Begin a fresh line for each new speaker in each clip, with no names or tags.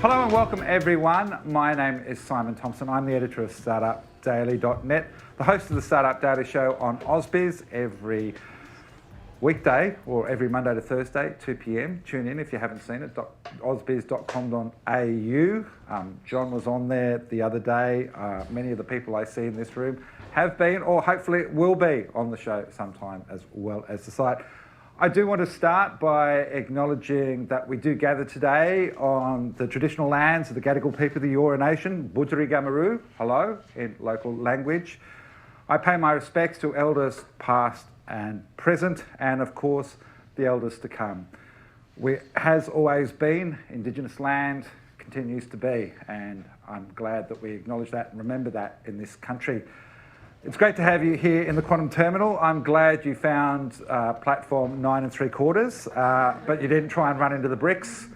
Hello and welcome everyone. My name is Simon Thomsen. I'm the editor of startupdaily.net, the host of the Startup Daily Show on AusBiz every weekday or every Monday to Thursday, 2 p.m. Tune in if you haven't seen it, ausbiz.com.au. John was on there the other day. Many of the people I see in this room have been, or hopefully will be, on the show sometime, as well as the site. I do want to start by acknowledging that we do gather today on the traditional lands of the Gadigal people of the Eora Nation, Budjeri Gamarru, hello, in local language. I pay my respects to elders past and present, and of course, the elders to come. We has always been Indigenous land, continues to be, and I'm glad that we acknowledge that and remember that in this country. It's great to have you here in the Quantum Terminal. I'm glad you found platform 9 3/4, but you didn't try and run into the bricks.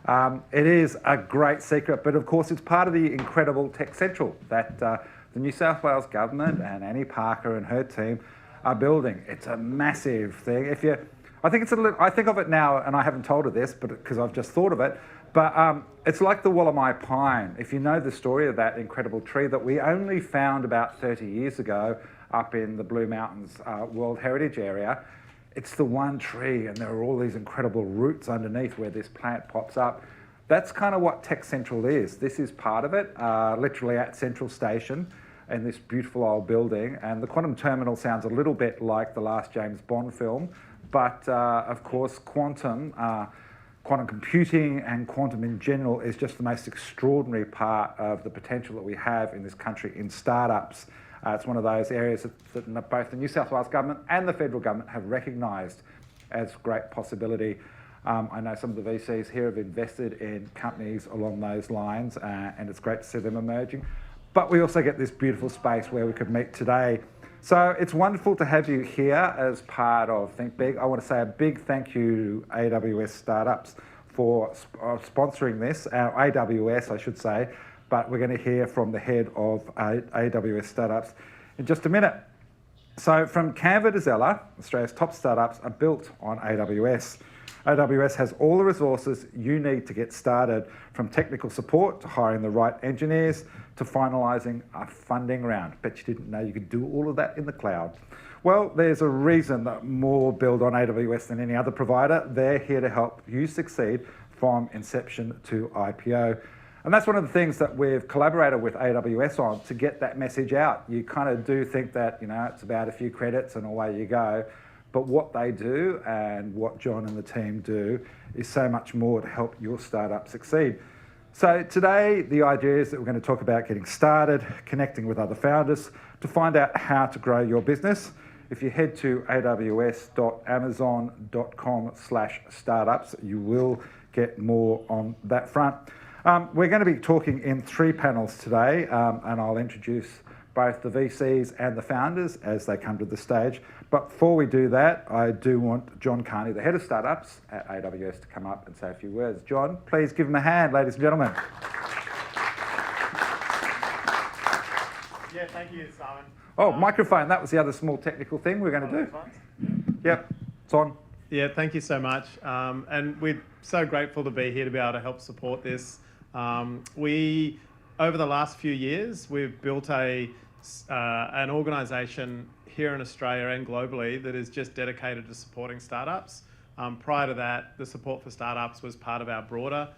It is a great secret, but of course it's part of the incredible Tech Central that the New South Wales government and Annie Parker and her team are building. It's a massive thing. I think of it now, and I haven't told her this, but because I've just thought of it. But it's like the Wallamai pine. If you know the story of that incredible tree that we only found about 30 years ago up in the Blue Mountains World Heritage Area, it's the one tree, and there are all these incredible roots underneath where this plant pops up. That's kind of what Tech Central is. This is part of it, literally at Central Station in this beautiful old building. And the Quantum Terminal sounds a little bit like the last James Bond film, but of course, quantum computing and quantum in general is just the most extraordinary part of the potential that we have in this country in startups. It's one of those areas that both the New South Wales government and the federal government have recognised as great possibility. I know some of the VCs here have invested in companies along those lines, and it's great to see them emerging. But we also get this beautiful space where we could meet today. So it's wonderful to have you here as part of Think Big. I want to say a big thank you to AWS Startups for sponsoring this, AWS I should say, but we're going to hear from the head of AWS Startups in just a minute. So from Canva to Zella, Australia's top startups are built on AWS. AWS has all the resources you need to get started, from technical support to hiring the right engineers to finalising a funding round. Bet you didn't know you could do all of that in the cloud. Well, there's a reason that more build on AWS than any other provider. They're here to help you succeed from inception to IPO. And that's one of the things that we've collaborated with AWS on to get that message out. You kind of do think that, it's about a few credits and away you go. But what they do and what John and the team do is so much more to help your startup succeed. So today, the idea is that we're going to talk about getting started, connecting with other founders to find out how to grow your business. If you head to aws.amazon.com/startups, you will get more on that front. We're going to be talking in 3 panels today, and I'll introduce both the VCs and the founders as they come to the stage. But before we do that, I do want John Carney, the head of startups at AWS, to come up and say a few words. John, please give him a hand, ladies and gentlemen.
Yeah, thank you, Simon.
Oh, microphone, that was the other small technical thing we're going to do. Yep, it's on.
Yeah, thank you so much. And we're so grateful to be here to be able to help support this. Over the last few years, we've built an organisation here in Australia and globally that is just dedicated to supporting startups. Prior to that, the support for startups was part of our broader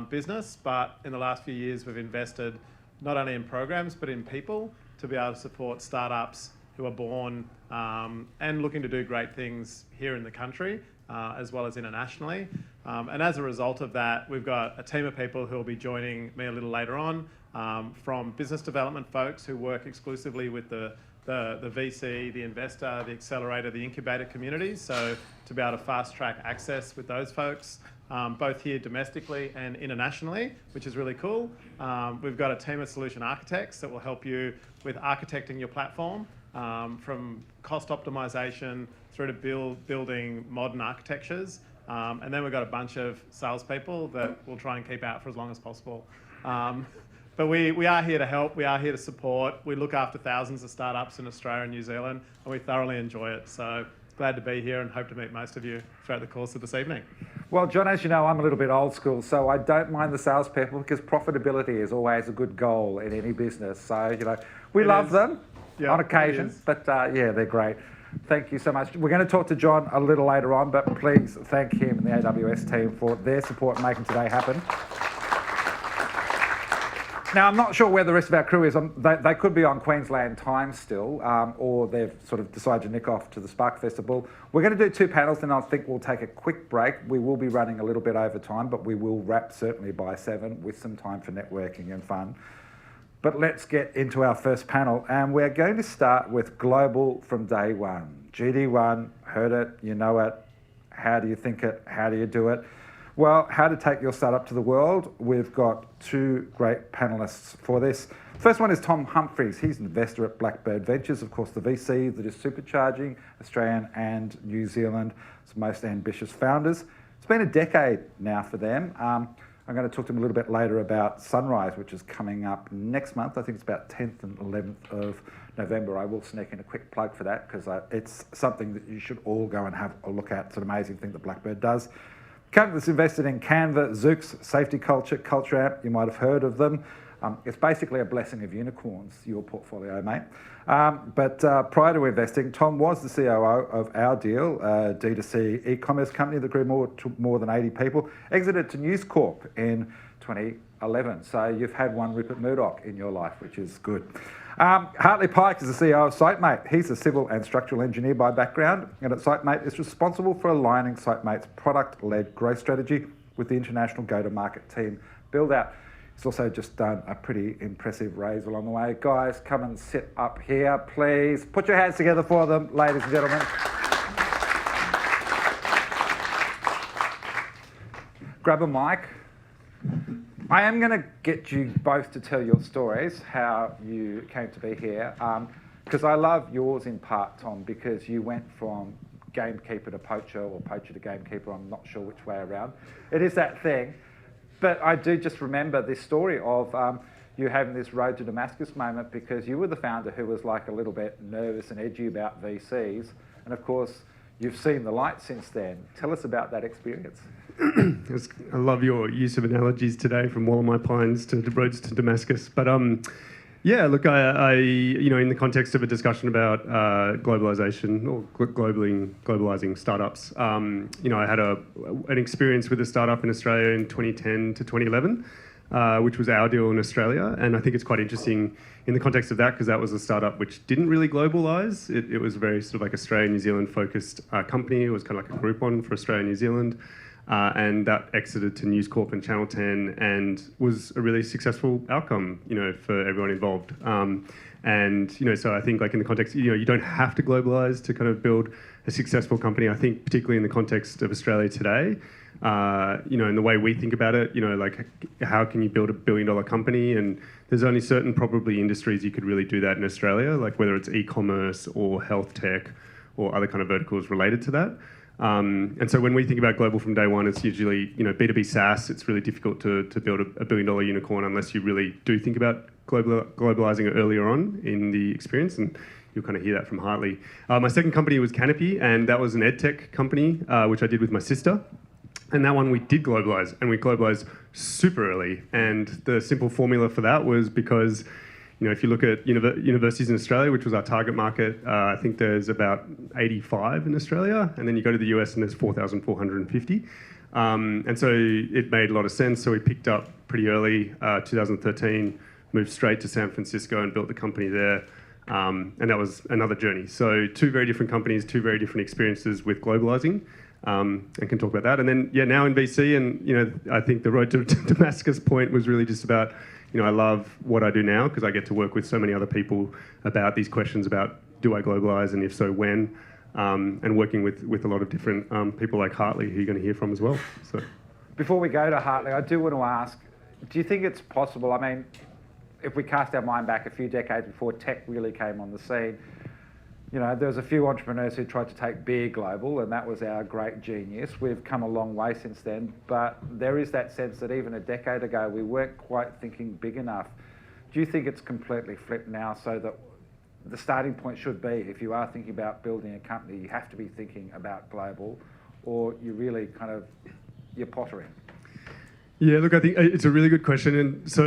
business, but in the last few years, we've invested not only in programs, but in people to be able to support startups who are born and looking to do great things here in the country, as well as internationally. And as a result of that, we've got a team of people who will be joining me a little later on, from business development folks who work exclusively with the VC, the investor, the accelerator, the incubator communities. So to be able to fast track access with those folks, both here domestically and internationally, which is really cool. We've got a team of solution architects that will help you with architecting your platform, from cost optimization through to building modern architectures. And then we've got a bunch of salespeople that we'll try and keep out for as long as possible. But we are here to help, we are here to support. We look after thousands of startups in Australia and New Zealand, and we thoroughly enjoy it. So glad to be here and hope to meet most of you throughout the course of this evening.
Well, John, as you know, I'm a little bit old school, so I don't mind the salespeople because profitability is always a good goal in any business. So, we love them on occasion, but yeah, they're great. Thank you so much. We're going to talk to John a little later on, but please thank him and the AWS team for their support in making today happen. Now, I'm not sure where the rest of our crew is. They could be on Queensland time still, or they've sort of decided to nick off to the Spark Festival. We're going to do 2 panels, then I think we'll take a quick break. We will be running a little bit over time, but we will wrap certainly by 7 with some time for networking and fun. But let's get into our first panel, and we're going to start with global from day one. GD1, heard it, you know it. How do you think it? How do you do it? Well, how to take your startup to the world. We've got 2 great panelists for this. First one is Tom Humphries. He's an investor at Blackbird Ventures, of course, the VC that is supercharging Australian and New Zealand's most ambitious founders. It's been a decade now for them. I'm going to talk to them a little bit later about Sunrise, which is coming up next month. I think it's about 10th and 11th of November. I will sneak in a quick plug for that because it's something that you should all go and have a look at. It's an amazing thing that Blackbird does. Company that's invested in Canva, Zoox, Safety Culture, Culture App. You might have heard of them. It's basically a blessing of unicorns, your portfolio, mate. But prior to investing, Tom was the COO of Our Deal, a D2C e-commerce company that grew to more than 80 people, exited to News Corp in 2011. So you've had one Rupert Murdoch in your life, which is good. Hartley Pike is the CEO of SiteMate. He's a civil and structural engineer by background, and at SiteMate is responsible for aligning SiteMate's product-led growth strategy with the international go-to-market team build-out. He's also just done a pretty impressive raise along the way. Guys, come and sit up here, please. Put your hands together for them, ladies and gentlemen. Grab a mic. I am going to get you both to tell your stories, how you came to be here, because I love yours in part, Tom, because you went from gamekeeper to poacher or poacher to gamekeeper. I'm not sure which way around. It is that thing. But I do just remember this story of you having this road to Damascus moment because you were the founder who was like a little bit nervous and edgy about VCs. And of course, you've seen the light since then. Tell us about that experience.
I love your use of analogies today, from Wallamai Pines to the roads to Damascus. But yeah, look, I in the context of a discussion about globalization or globalizing startups, I had an experience with a startup in Australia in 2010 to 2011, which was Our Deal in Australia. And I think it's quite interesting in the context of that because that was a startup which didn't really globalize. It was a very sort of like Australia, New Zealand focused company. It was kind of like a Groupon for Australia, New Zealand. And that exited to News Corp and Channel 10 and was a really successful outcome, for everyone involved. So I think like in the context, you don't have to globalize to kind of build a successful company. I think particularly in the context of Australia today, in the way we think about it, like how can you build a $1 billion company? And there's only certain probably industries you could really do that in Australia, like whether it's e-commerce or health tech or other kind of verticals related to that. And so when we think about global from day one, it's usually, B2B SaaS. It's really difficult to build a $1 billion unicorn unless you really do think about globalizing it earlier on in the experience. And you'll kind of hear that from Hartley. My second company was Canopy, and that was an edtech company, which I did with my sister. And that one we did globalize, and we globalized super early. And the simple formula for that was because if you look at universities in Australia, which was our target market, I think there's about 85 in Australia, and then you go to the US and there's 4,450. And so it made a lot of sense. So we picked up pretty early, 2013, moved straight to San Francisco and built the company there. And that was another journey. So 2 very different companies, 2 very different experiences with globalizing. And can talk about that. And then, now in VC, and, I think the road to Damascus point was really just about, I love what I do now because I get to work with so many other people about these questions about do I globalize and if so, when, and working with a lot of different people like Hartley who you're going to hear from as well. So,
before we go to Hartley, I do want to ask, do you think it's possible, if we cast our mind back a few decades before tech really came on the scene, there was a few entrepreneurs who tried to take beer global, and that was our great genius. We've come a long way since then, but there is that sense that even a decade ago, we weren't quite thinking big enough. Do you think it's completely flipped now so that the starting point should be, if you are thinking about building a company, you have to be thinking about global, or you really kind of your pottering?
Yeah, look, I think it's a really good question. And so,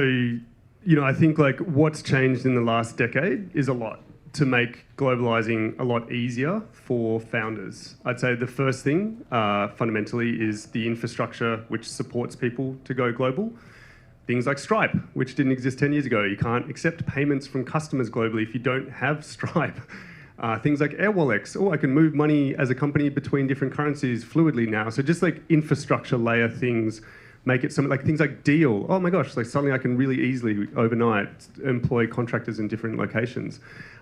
I think like what's changed in the last decade is a lot to make globalizing a lot easier for founders. I'd say the first thing fundamentally is the infrastructure which supports people to go global. Things like Stripe, which didn't exist 10 years ago. You can't accept payments from customers globally if you don't have Stripe. Things like Air Wallets. I can move money as a company between different currencies fluidly now. So just like infrastructure layer things make it something like things like Deal. Oh my gosh, like suddenly I can really easily overnight employ contractors in different locations.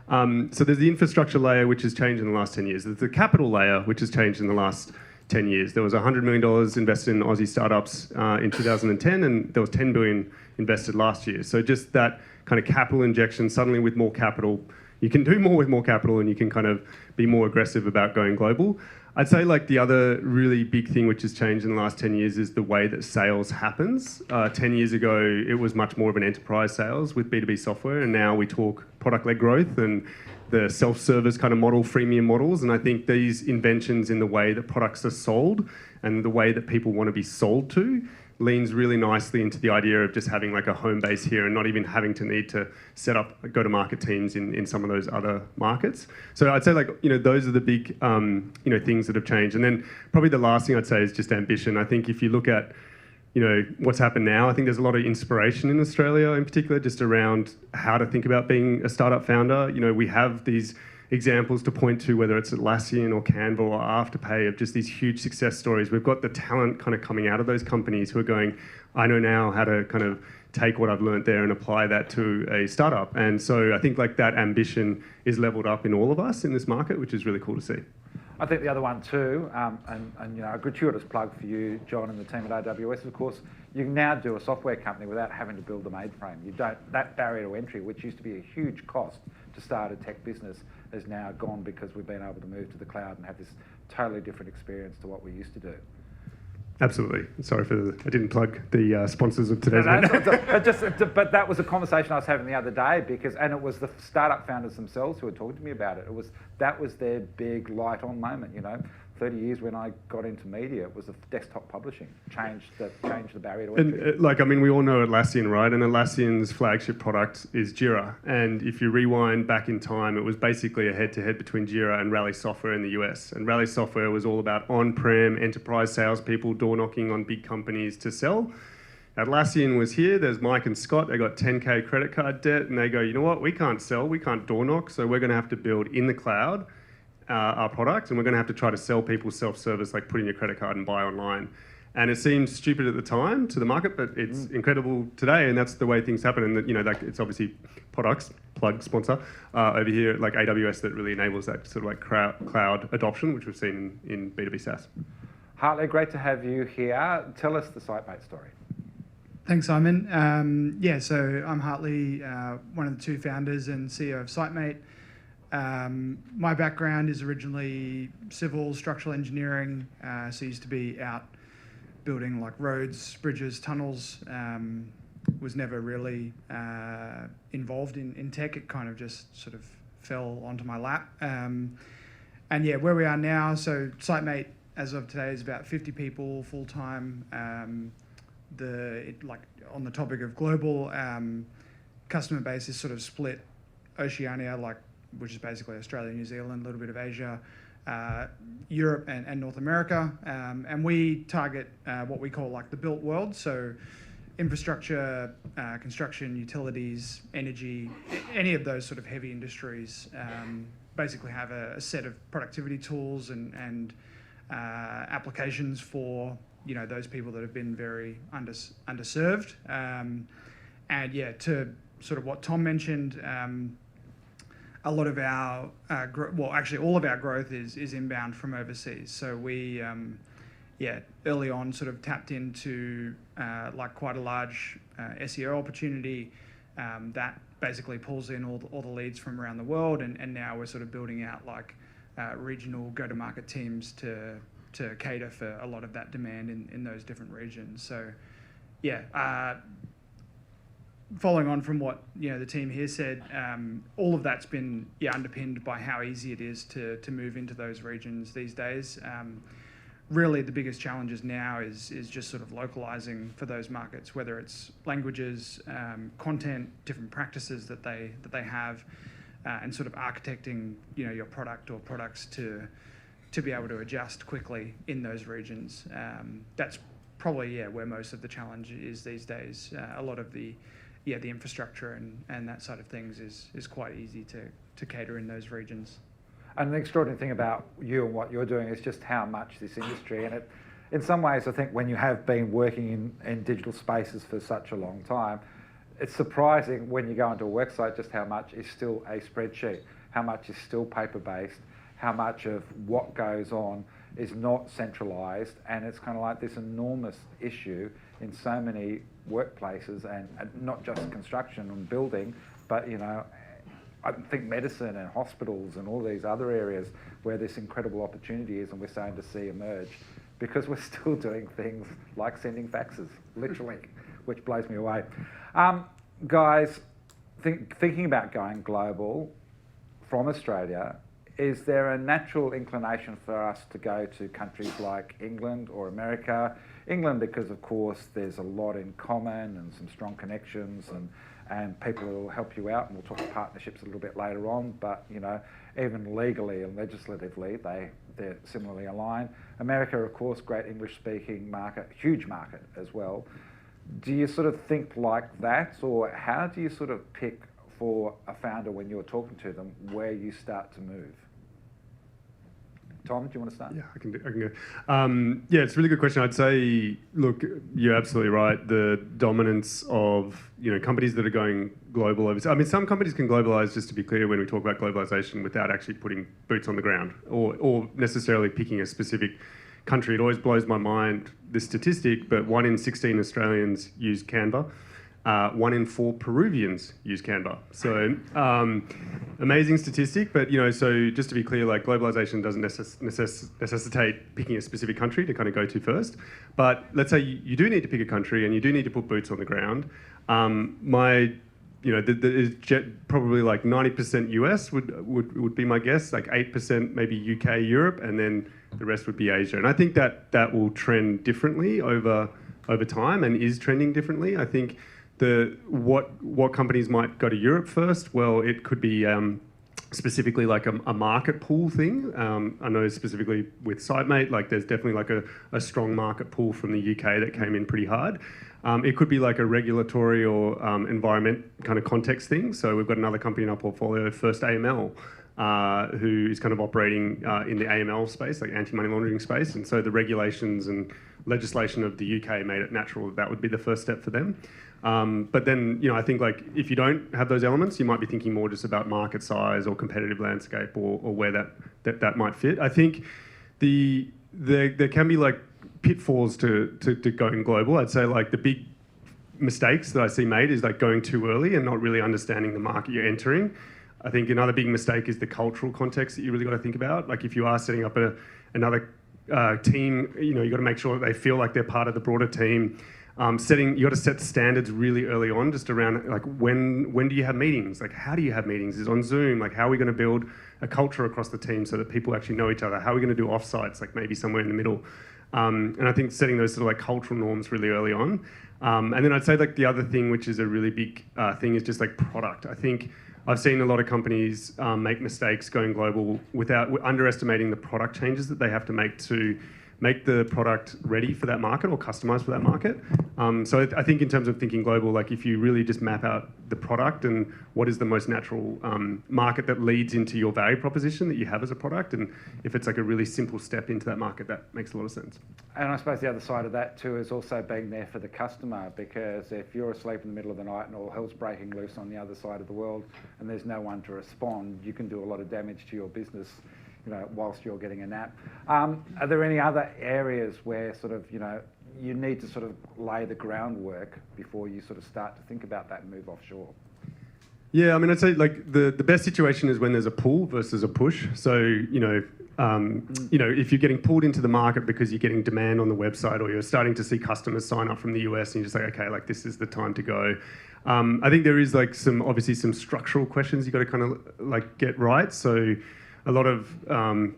So there's the infrastructure layer, which has changed in the last 10 years. There's the capital layer, which has changed in the last 10 years. There was $100 million invested in Aussie startups in 2010, and there was $10 billion invested last year. So just that kind of capital injection, suddenly with more capital, you can do more with more capital and you can kind of be more aggressive about going global. I'd say like the other really big thing which has changed in the last 10 years is the way that sales happens. 10 years ago, it was much more of an enterprise sales with B2B software, and now we talk product-led growth and the self-service kind of model, freemium models. And I think these inventions in the way that products are sold and the way that people want to be sold to leans really nicely into the idea of just having like a home base here and not even having to need to set up go-to-market teams in some of those other markets. So I'd say like, those are the big, things that have changed. And then probably the last thing I'd say is just ambition. I think if you look at, what's happened now, I think there's a lot of inspiration in Australia in particular, just around how to think about being a startup founder. We have these examples to point to, whether it's Atlassian or Canva or Afterpay, of just these huge success stories. We've got the talent kind of coming out of those companies who are going, I know now how to kind of take what I've learned there and apply that to a startup. And so I think like that ambition is leveled up in all of us in this market, which is really cool to see.
I think the other one too, and a gratuitous plug for you, John, and the team at AWS, of course, you can now do a software company without having to build the mainframe. That barrier to entry, which used to be a huge cost to start a tech business, is now gone because we've been able to move to the cloud and have this totally different experience to what we used to do.
Absolutely. Sorry I didn't plug the sponsors of today's event.
But that was a conversation I was having the other day and it was the startup founders themselves who were talking to me about it. That was their big light on moment. 30 years when I got into media, it was the desktop publishing changed the barrier to entry.
And we all know Atlassian, right? And Atlassian's flagship product is Jira. And if you rewind back in time, it was basically a head-to-head between Jira and Rally Software in the US. And Rally Software was all about on-prem enterprise salespeople door knocking on big companies to sell. Atlassian was here. There's Mike and Scott. They got 10K credit card debt, and they go, you know what? We can't sell. We can't door knock. So we're going to have to build in the cloud our product, and we're going to have to try to sell people self-service, like put in your credit card and buy online. And it seemed stupid at the time to the market, but it's incredible today, and that's the way things happen. And it's obviously products, plug sponsor over here, like AWS, that really enables that sort of like cloud adoption, which we've seen in B2B SaaS.
Hartley, great to have you here. Tell us the SiteMate story.
Thanks, Simon. So I'm Hartley, one of the two founders and CEO of SiteMate. My background is originally civil, structural engineering, so I used to be out building like roads, bridges, tunnels. Was never really involved in tech. It kind of just sort of fell onto my lap. Where we are now, so SiteMate as of today is about 50 people full-time. On the topic of global, customer base is sort of split Oceania, which is basically Australia, New Zealand, a little bit of Asia, Europe and North America. And we target what we call like the built world. So infrastructure, construction, utilities, energy, any of those sort of heavy industries basically have a set of productivity tools and applications for those people that have been very underserved. To sort of what Tom mentioned, a lot of our, all of our growth is inbound from overseas. So we, early on sort of tapped into quite a large SEO opportunity that basically pulls in all the leads from around the world. And now we're sort of building out regional go-to-market teams to cater for a lot of that demand in those different regions. So following on from what the team here said, all of that's been underpinned by how easy it is to move into those regions these days. really the biggest challenges now is just sort of localizing for those markets, whether it's languages, content, different practices that they have, and sort of architecting, you know, your product or products to be able to adjust quickly in those regions. That's probably where most of the challenge is these days. A lot of the infrastructure and that side of things is quite easy to cater in those regions.
And the extraordinary thing about you and what you're doing is just how much this industry, and it, in some ways, I think when you have been working in digital spaces for such a long time, it's surprising when you go into a worksite just how much is still a spreadsheet, how much is still paper-based, how much of what goes on is not centralised, and it's kind of like this enormous issue in so many workplaces, and not just construction and building, but, you know, I think medicine and hospitals and all these other areas where this incredible opportunity is, and we're starting to see emerge, because we're still doing things like sending faxes, literally, which blows me away. Guys, thinking about going global from Australia, is there a natural inclination for us to go to countries like England or America? England, because of course there's a lot in common and some strong connections, and people will help you out, and we'll talk about partnerships a little bit later on, but you know, even legally and legislatively they're similarly aligned. America, of course, great English speaking market, huge market as well. Do you sort of think like that, or how do you sort of pick for a founder when you're talking to them where you start to move? Tom, do you want to start?
Yeah, I can go. Yeah, it's a really good question. I'd say, look, you're absolutely right. The dominance of, you know, companies that are going global overseas. I mean, some companies can globalize, just to be clear, when we talk about globalization, without actually putting boots on the ground or necessarily picking a specific country. It always blows my mind, this statistic, but 1 in 16 Australians use Canva. 1 in 4 Peruvians use Canva. So amazing statistic, but you know, so just to be clear, like globalization doesn't necessitate picking a specific country to kind of go to first. But let's say you do need to pick a country and you do need to put boots on the ground. Probably like 90% US would be my guess, like 8% maybe UK, Europe, and then the rest would be Asia. And I think that will trend differently over time, and is trending differently. I think what companies might go to Europe first? Well, it could be specifically like a market pool thing. I know specifically with SiteMate, like there's definitely like a strong market pool from the UK that came in pretty hard. It could be like a regulatory or environment kind of context thing. So we've got another company in our portfolio, First AML, who is kind of operating in the AML space, like anti-money laundering space. And so the regulations and legislation of the UK made it natural that would be the first step for them. But then, you know, I think like if you don't have those elements, you might be thinking more just about market size or competitive landscape or where that might fit. I think there can be like pitfalls to going global. I'd say like the big mistakes that I see made is like going too early and not really understanding the market you're entering. I think another big mistake is the cultural context that you really got to think about. Like if you are setting up another team, you know, you got to make sure that they feel like they're part of the broader team. You got to set standards really early on, just around like when do you have meetings? Like how do you have meetings? Is it on Zoom? Like how are we going to build a culture across the team so that people actually know each other? How are we going to do offsites? Like maybe somewhere in the middle. And I think setting those sort of like cultural norms really early on. And then I'd say like the other thing, which is a really big thing, is just like product. I think I've seen a lot of companies make mistakes going global without underestimating the product changes that they have to make to make the product ready for that market or customized for that market. So I think in terms of thinking global, like if you really just map out the product and what is the most natural market that leads into your value proposition that you have as a product, and if it's like a really simple step into that market, that makes a lot of sense.
And I suppose the other side of that too is also being there for the customer, because if you're asleep in the middle of the night and all hell's breaking loose on the other side of the world and there's no one to respond, you can do a lot of damage to your business, you know, whilst you're getting a nap. Are there any other areas where sort of, you know, you need to sort of lay the groundwork before you sort of start to think about that move offshore?
Yeah, I mean, I'd say like the best situation is when there's a pull versus a push. So, you know, if you're getting pulled into the market because you're getting demand on the website, or you're starting to see customers sign up from the US, and you're just like, okay, like this is the time to go. I think there is like obviously some structural questions you got to kind of like get right. So a lot of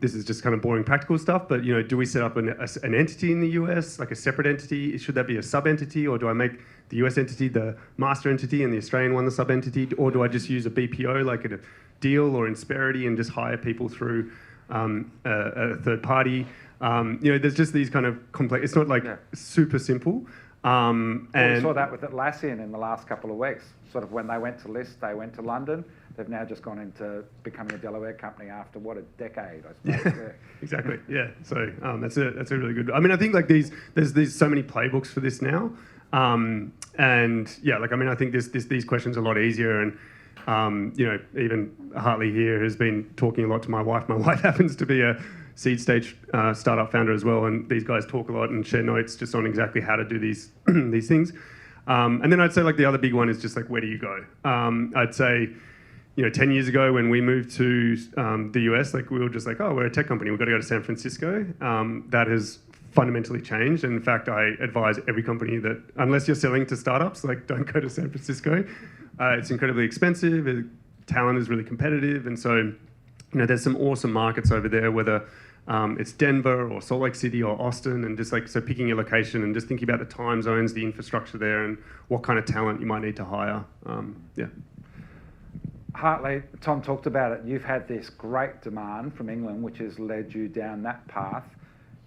this is just kind of boring practical stuff, but do we set up an entity in the US, like a separate entity? Should that be a sub-entity, or do I make the US entity the master entity and the Australian one the sub-entity, or do I just use a BPO like a Deal or Insperity and just hire people through a third party? There's just these kind of complex. It's not like super simple.
And we saw that with Atlassian in the last couple of weeks. Sort of when they went to list, they went to London. They've now just gone into becoming a Delaware company after what, a decade, I suppose. Yeah.
Exactly. Yeah. So that's a really good. I mean, I think like there's so many playbooks for this now, and yeah, like I think these questions are a lot easier. And even Hartley here has been talking a lot to my wife. My wife happens to be a seed stage startup founder as well, and these guys talk a lot and share notes just on exactly how to do these these things. And then I'd say like the other big one is just like, where do you go? I'd say 10 years ago when we moved to the US, like we were just like, oh, we're a tech company, we've got to go to San Francisco. That has fundamentally changed. And in fact, I advise every company that unless you're selling to startups, like don't go to San Francisco. It's incredibly expensive. Talent is really competitive. And so, there's some awesome markets over there, whether it's Denver or Salt Lake City or Austin, and just like, so picking your location and just thinking about the time zones, the infrastructure there, and what kind of talent you might need to hire. Yeah.
Hartley, Tom talked about it. You've had this great demand from England, which has led you down that path.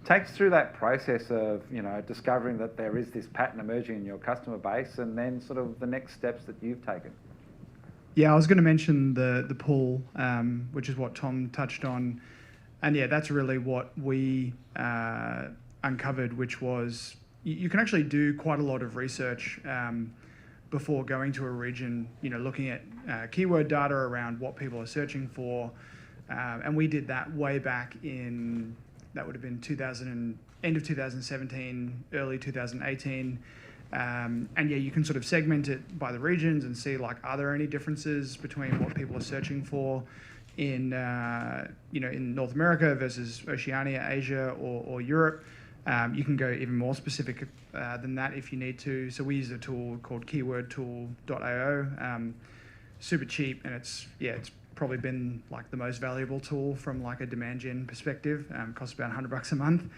Take us through that process of, discovering that there is this pattern emerging in your customer base, and then sort of the next steps that you've taken.
Yeah, I was going to mention the pull, which is what Tom touched on. And yeah, that's really what we uncovered, which was you can actually do quite a lot of research before going to a region, looking at keyword data around what people are searching for. And we did that way back in, that would have been end of 2017, early 2018. And yeah, you can sort of segment it by the regions and see like, are there any differences between what people are searching for in in North America versus Oceania, Asia, or Europe. You can go even more specific than that if you need to. So we use a tool called keywordtool.io. Super cheap, and it's probably been like the most valuable tool from like a demand gen perspective. Costs about $100 a month.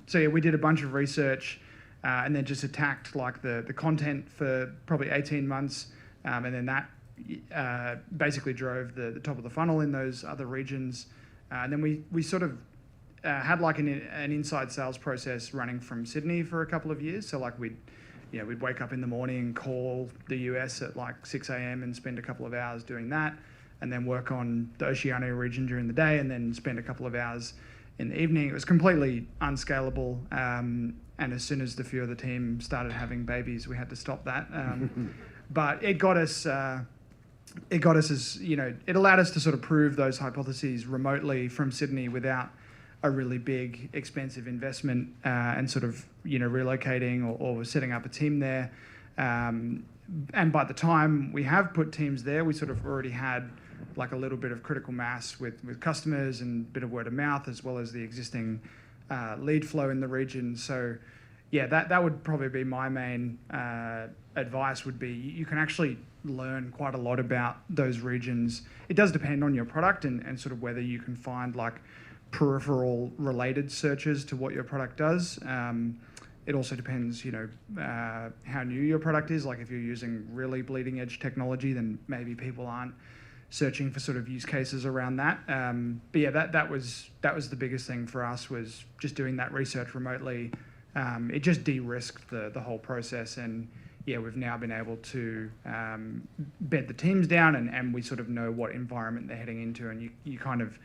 So yeah, we did a bunch of research and then just attacked like the content for probably 18 months, and then that basically drove the top of the funnel in those other regions. And then we sort of had like an inside sales process running from Sydney for a couple of years. So like we'd wake up in the morning, call the US at like 6 a.m. and spend a couple of hours doing that, and then work on the Oceania region during the day, and then spend a couple of hours in the evening. It was completely unscalable. And as soon as the few of the team started having babies, we had to stop that. But it got us as, it allowed us to sort of prove those hypotheses remotely from Sydney without a really big, expensive investment and sort of, relocating or setting up a team there. And by the time we have put teams there, we sort of already had like a little bit of critical mass with customers and a bit of word of mouth, as well as the existing lead flow in the region. So yeah, that would probably be my main advice would be you can actually learn quite a lot about those regions. It does depend on your product and sort of whether you can find like peripheral related searches to what your product does. It also depends, how new your product is. Like if you're using really bleeding edge technology, then maybe people aren't searching for sort of use cases around that. But yeah, that was the biggest thing for us, was just doing that research remotely. It just de-risked the whole process, and yeah, we've now been able to bed the teams down, and we sort of know what environment they're heading into, and you kind of,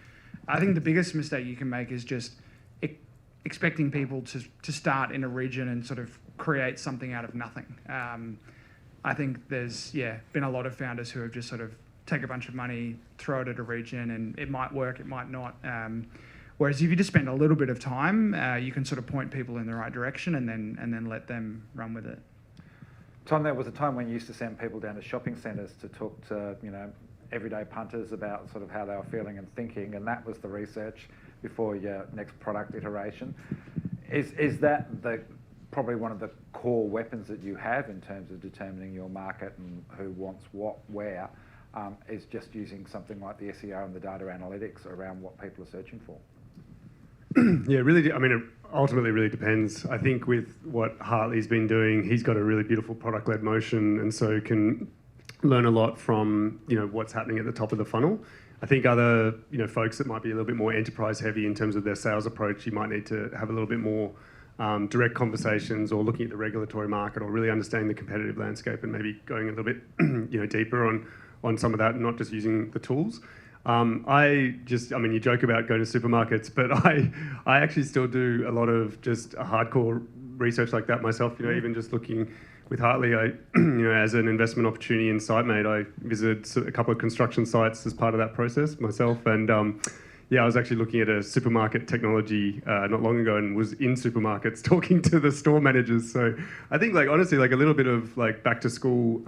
I think the biggest mistake you can make is just expecting people to start in a region and sort of create something out of nothing. I think there's been a lot of founders who have just sort of take a bunch of money, throw it at a region, and it might work, it might not. Whereas if you just spend a little bit of time, you can sort of point people in the right direction and then let them run with it.
Tom, there was a time when you used to send people down to shopping centres to talk to, everyday punters about sort of how they were feeling and thinking, and that was the research before your next product iteration. Is that probably one of the core weapons that you have in terms of determining your market and who wants what, where? is just using something like the SEO and the data analytics around what people are searching for?
Yeah, really. I mean, it ultimately really depends. I think with what Hartley's been doing, he's got a really beautiful product-led motion, and so can learn a lot from what's happening at the top of the funnel. I think other folks that might be a little bit more enterprise-heavy in terms of their sales approach, you might need to have a little bit more direct conversations, or looking at the regulatory market, or really understanding the competitive landscape, and maybe going a little bit deeper on some of that, and not just using the tools. You joke about going to supermarkets, but I actually still do a lot of just hardcore research like that myself. Even just looking with Hartley, as an investment opportunity in SiteMate, I visited a couple of construction sites as part of that process myself, and I was actually looking at a supermarket technology not long ago, and was in supermarkets talking to the store managers. So I think, honestly, a little bit of back to school,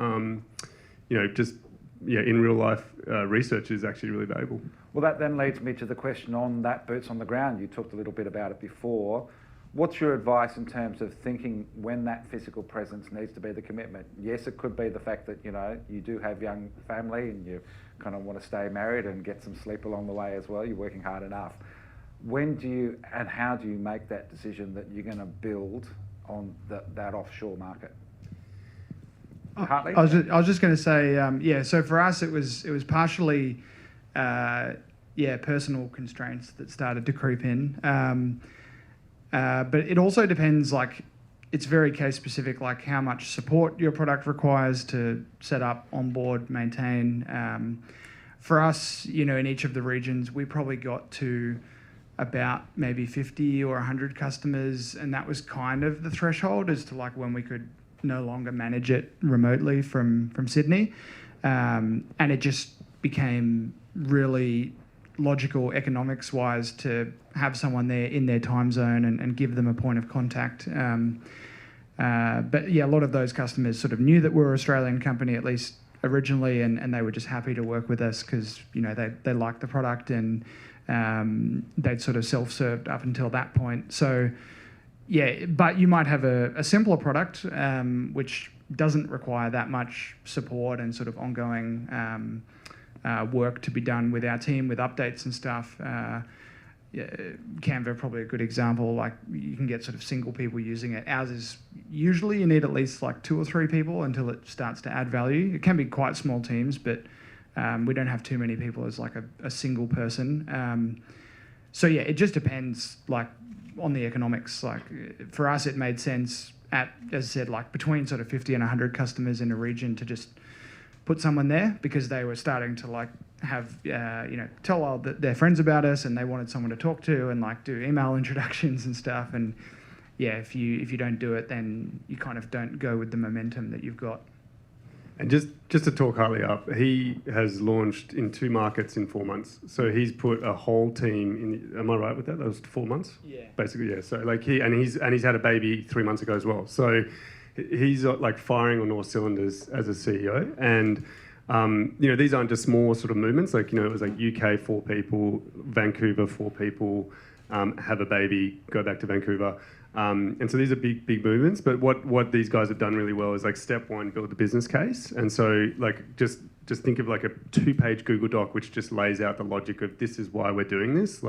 in real life research is actually really valuable.
Well, that then leads me to the question on that boots on the ground. You talked a little bit about it before. What's your advice in terms of thinking when that physical presence needs to be the commitment? Yes, it could be the fact that you do have young family and you kind of want to stay married and get some sleep along the way as well. You're working hard enough. When do you and how do you make that decision that you're going to build on that offshore market? Hartley?
I was just going to say, so for us it was partially personal constraints that started to creep in. But it also depends, it's very case specific, how much support your product requires to set up, onboard, maintain. For us, in each of the regions, we probably got to about maybe 50 or 100 customers, and that was kind of the threshold as to when we could no longer manage it remotely from Sydney. And it just became really logical economics-wise to have someone there in their time zone and give them a point of contact. But a lot of those customers sort of knew that we were an Australian company, at least originally, and they were just happy to work with us because they liked the product, and they'd sort of self-served up until that point. So but you might have a simpler product which doesn't require that much support and sort of ongoing work to be done with our team with updates and stuff. Canva probably a good example. You can get sort of single people using it. Ours is usually you need at least 2 or 3 people until it starts to add value. It can be quite small teams, but we don't have too many people as a single person. It just depends on the economics. For us, it made sense at, as I said, between sort of 50 and 100 customers in a region to just put someone there, because they were starting to have tell all their friends about us, and they wanted someone to talk to and do email introductions and stuff. And if you don't do it, then you kind of don't go with the momentum that you've got.
And just to talk Hartley up, he has launched in 2 markets in 4 months. So he's put a whole team in. Am I right with that? That was 4 months.
Yeah.
Basically, yeah. So he's had a baby 3 months ago as well. So he's firing on all cylinders as a CEO. And these aren't just small sort of movements. It was UK 4 people, Vancouver 4 people, have a baby, go back to Vancouver. And so these are big movements, but what these guys have done really well is step 1, build the business case. And so just think of a 2-page Google Doc which just lays out the logic of this is why we're doing this.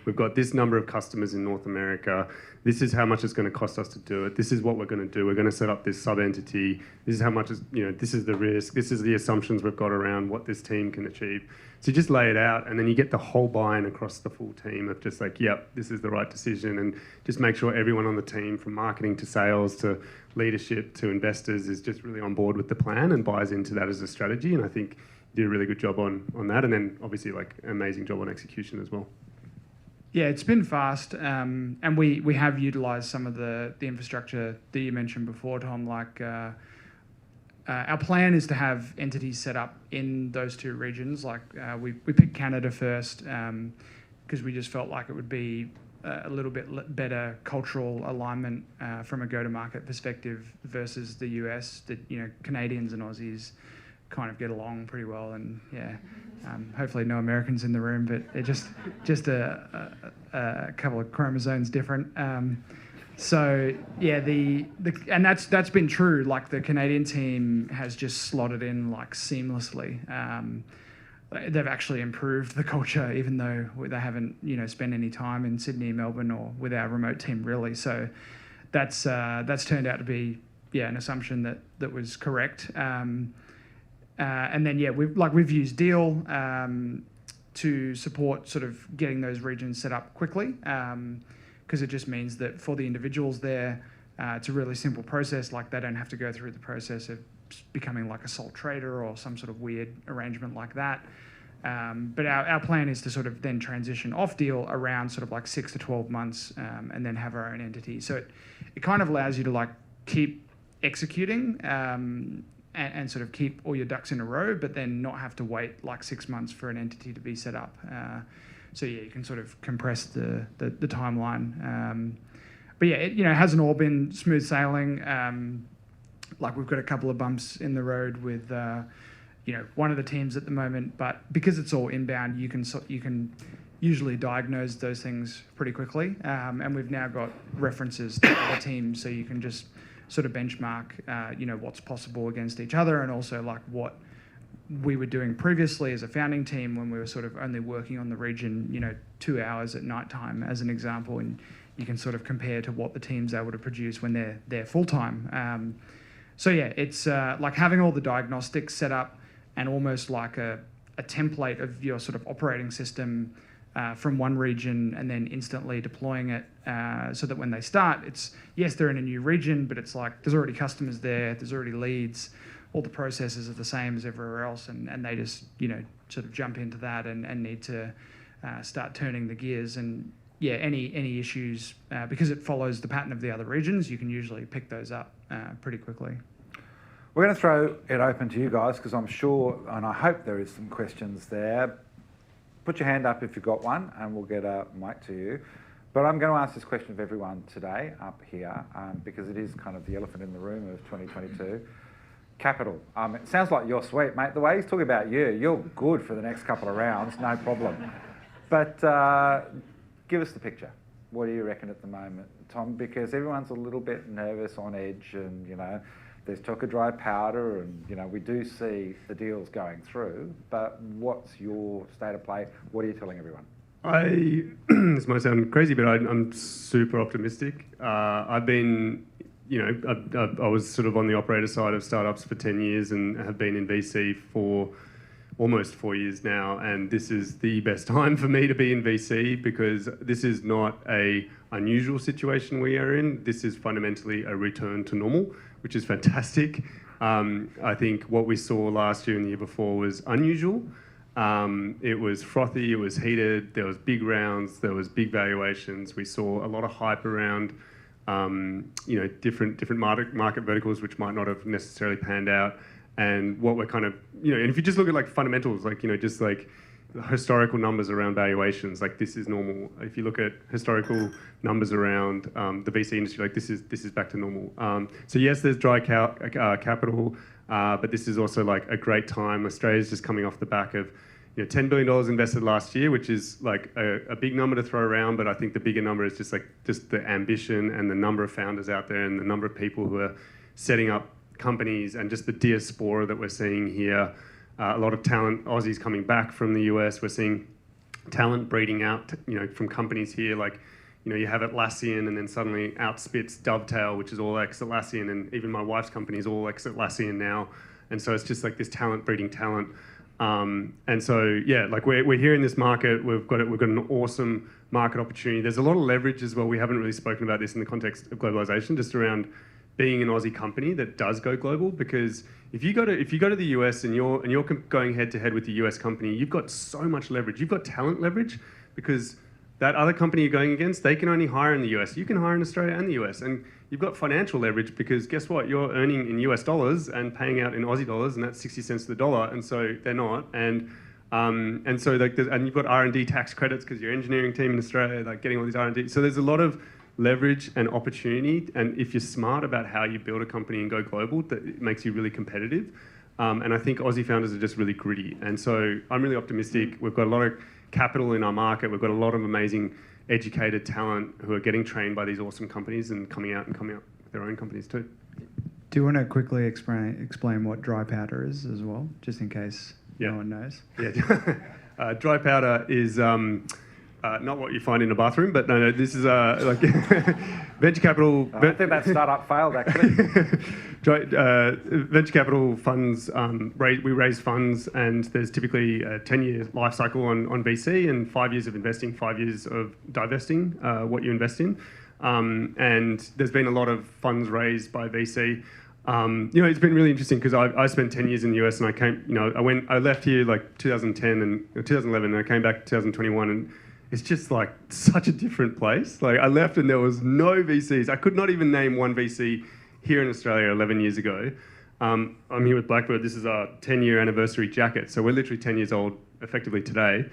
We've got this number of customers in North America. This is how much it's going to cost us to do it. This is what we're going to do. We're going to set up this sub-entity. This is how much is, this is the risk. This is the assumptions we've got around what this team can achieve. So you just lay it out, and then you get the whole buy-in across the full team of just yep, this is the right decision, and just make sure everyone on the team, from marketing to sales to leadership to investors, is just really on board with the plan and buys into that as a strategy. And I think you did a really good job on that, and then obviously amazing job on execution as well.
Yeah, it's been fast, and we have utilised some of the infrastructure that you mentioned before, Tom. Our plan is to have entities set up in those 2 regions. We picked Canada first because we just felt like it would be a little bit better cultural alignment from a go-to-market perspective versus the US. That Canadians and Aussies kind of get along pretty well, and hopefully no Americans in the room, but they're just a couple of chromosomes different. So yeah, and that's been true. Like the Canadian team has just slotted in like seamlessly. They've actually improved the culture, even though they haven't spent any time in Sydney, Melbourne, or with our remote team really. So that's turned out to be an assumption that was correct. And then we've used Deal to support sort of getting those regions set up quickly. Because it just means that for the individuals there, it's a really simple process. Like they don't have to go through the process of becoming like a sole trader or some sort of weird arrangement like that. But our plan is to sort of then transition off Deal around sort of like 6 to 12 months and then have our own entity. So it kind of allows you to like keep executing and sort of keep all your ducks in a row, but then not have to wait like 6 months for an entity to be set up. So yeah, you can sort of compress the timeline. But yeah, it hasn't all been smooth sailing. Like we've got a couple of bumps in the road with one of the teams at the moment, but because it's all inbound, you can usually diagnose those things pretty quickly. And we've now got references to other teams, so you can just sort of benchmark what's possible against each other, and also like what we were doing previously as a founding team when we were sort of only working on the region 2 hours at night time as an example, and you can sort of compare to what the team's able to produce when they're full-time. So yeah, it's like having all the diagnostics set up and almost like a template of your sort of operating system from one region, and then instantly deploying it so that when they start, they're in a new region, but it's like there's already customers there's already leads, all the processes are the same as everywhere else, and they just sort of jump into that and need to start turning the gears. And yeah, any issues, because it follows the pattern of the other regions, you can usually pick those up pretty quickly.
We're going to throw it open to you guys, because I'm sure, and I hope there is some questions there. Put your hand up if you've got one, and we'll get a mic to you. But I'm going to ask this question of everyone today up here, because it is kind of the elephant in the room of 2022. Capital. It sounds like you're sweet, mate. The way he's talking about you're good for the next couple of rounds, no problem. But give us the picture. What do you reckon at the moment, Tom? Because everyone's a little bit nervous, on edge, and there's talk of dry powder, and we do see the deals going through. But what's your state of play? What are you telling everyone?
This might sound crazy, but I'm super optimistic. I've been, I was sort of on the operator side of startups for 10 years and have been in VC for almost 4 years now. And this is the best time for me to be in VC, because this is not a unusual situation we are in. This is fundamentally a return to normal, which is fantastic. I think what we saw last year and the year before was unusual. It was frothy, it was heated, there was big rounds, there was big valuations. We saw a lot of hype around different market verticals which might not have necessarily panned out. And what we're kind of, and if you just look at like fundamentals, like, just like historical numbers around valuations, like this is normal. If you look at historical numbers around the VC industry, like this is back to normal. So yes, there's dry capital, but this is also like a great time. Australia's just coming off the back of $10 billion invested last year, which is like a big number to throw around, but I think the bigger number is just the ambition and the number of founders out there and the number of people who are setting up companies, and just the diaspora that we're seeing here. A lot of talent, Aussies coming back from the US. We're seeing talent breeding out, from companies here. Like, you have Atlassian, and then suddenly out spits Dovetail, which is all ex-Atlassian, and even my wife's company is all ex-Atlassian now. And so it's just like this talent breeding talent. And so, yeah, like we're here in this market. We've got an awesome market opportunity. There's a lot of leverage as well. We haven't really spoken about this in the context of globalization, just around being an Aussie company that does go global. Because if you go to the US and you're going head to head with the US company, you've got so much leverage. You've got talent leverage, because that other company you're going against, they can only hire in the US. You can hire in Australia and the US. And you've got financial leverage, because guess what? You're earning in US dollars and paying out in Aussie dollars, and that's 60 cents to the dollar. And so they're not. And so like, and you've got R&D tax credits because your engineering team in Australia, like getting all these R&D. So there's a lot of leverage and opportunity. And if you're smart about how you build a company and go global, that it makes you really competitive. And I think Aussie founders are just really gritty. And so I'm really optimistic. We've got a lot of capital in our market. We've got a lot of amazing educated talent who are getting trained by these awesome companies and coming out with their own companies too.
Do you want to quickly explain what dry powder is as well, just in case no one knows?
Yeah, dry powder is not what you find in a bathroom, but no, this is like venture capital.
I think that startup failed actually.
Venture capital funds, we raise funds, and there's typically a 10-year life cycle on VC and 5 years of investing, 5 years of divesting what you invest in. And there's been a lot of funds raised by VC. It's been really interesting because I spent 10 years in the US, and I left here like 2010 and 2011, and I came back 2021, and it's just like such a different place. Like I left and there was no VCs. I could not even name one VC here in Australia 11 years ago. I'm here with Blackbird. This is our 10-year anniversary jacket. So we're literally 10 years old effectively today.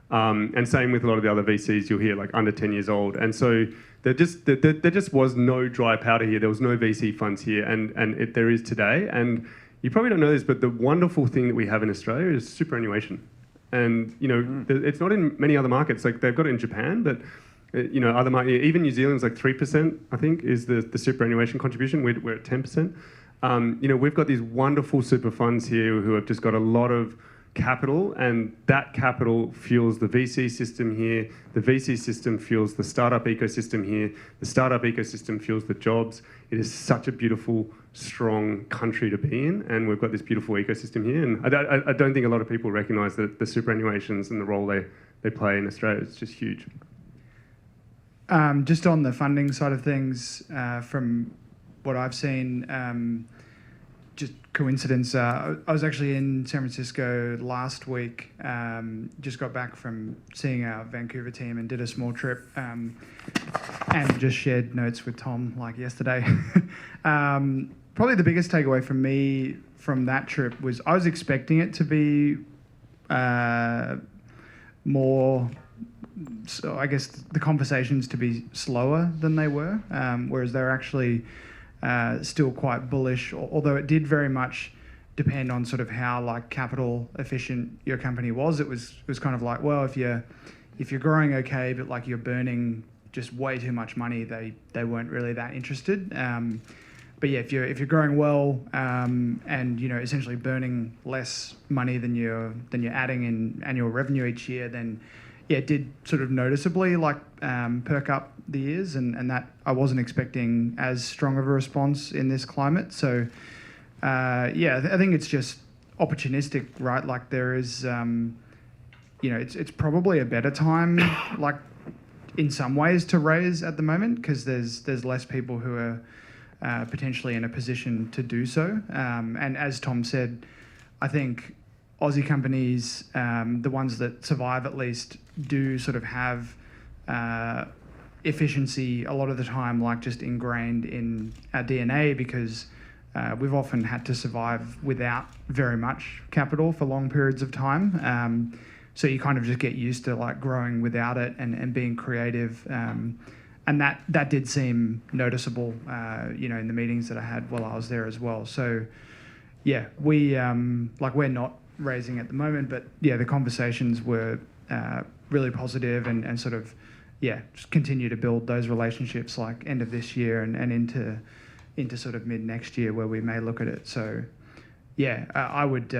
And same with a lot of the other VCs you'll hear, like under 10 years old. And so there just was no dry powder here. There was no VC funds here, and there is today. And you probably don't know this, but the wonderful thing that we have in Australia is superannuation. And it's not in many other markets. Like they've got it in Japan, but other markets, even New Zealand's like 3%, I think, is the superannuation contribution. We're at 10%. We've got these wonderful super funds here who have just got a lot of capital, and that capital fuels the VC system here. The VC system fuels the startup ecosystem here. The startup ecosystem fuels the jobs. It is such a beautiful, strong country to be in, and we've got this beautiful ecosystem here. And I don't think a lot of people recognise that the superannuations and the role they play in Australia is just huge.
Just on the funding side of things, from what I've seen, just coincidence, I was actually in San Francisco last week, just got back from seeing our Vancouver team and did a small trip, and just shared notes with Tom like yesterday. Probably the biggest takeaway from me from that trip was I was expecting it to be more, so I guess the conversations to be slower than they were, whereas they're actually still quite bullish, although it did very much depend on sort of how like capital efficient your company was. It was kind of like, well, if you're growing okay, but like you're burning just way too much money, they weren't really that interested. But yeah, if you're growing well, and essentially burning less money than you're adding in annual revenue each year, then yeah, it did sort of noticeably like perk up the ears, and that I wasn't expecting as strong of a response in this climate. So I think it's just opportunistic, right? Like there is, it's probably a better time, like in some ways, to raise at the moment because there's less people who are potentially in a position to do so. And as Tom said, I think Aussie companies, the ones that survive at least, do sort of have efficiency a lot of the time, like just ingrained in our DNA, because we've often had to survive without very much capital for long periods of time. So you kind of just get used to like growing without it and being creative. And that did seem noticeable, in the meetings that I had while I was there as well. So yeah, we're not raising at the moment, but yeah, the conversations were really positive and sort of, just continue to build those relationships like end of this year and into sort of mid next year where we may look at it. So yeah, I would,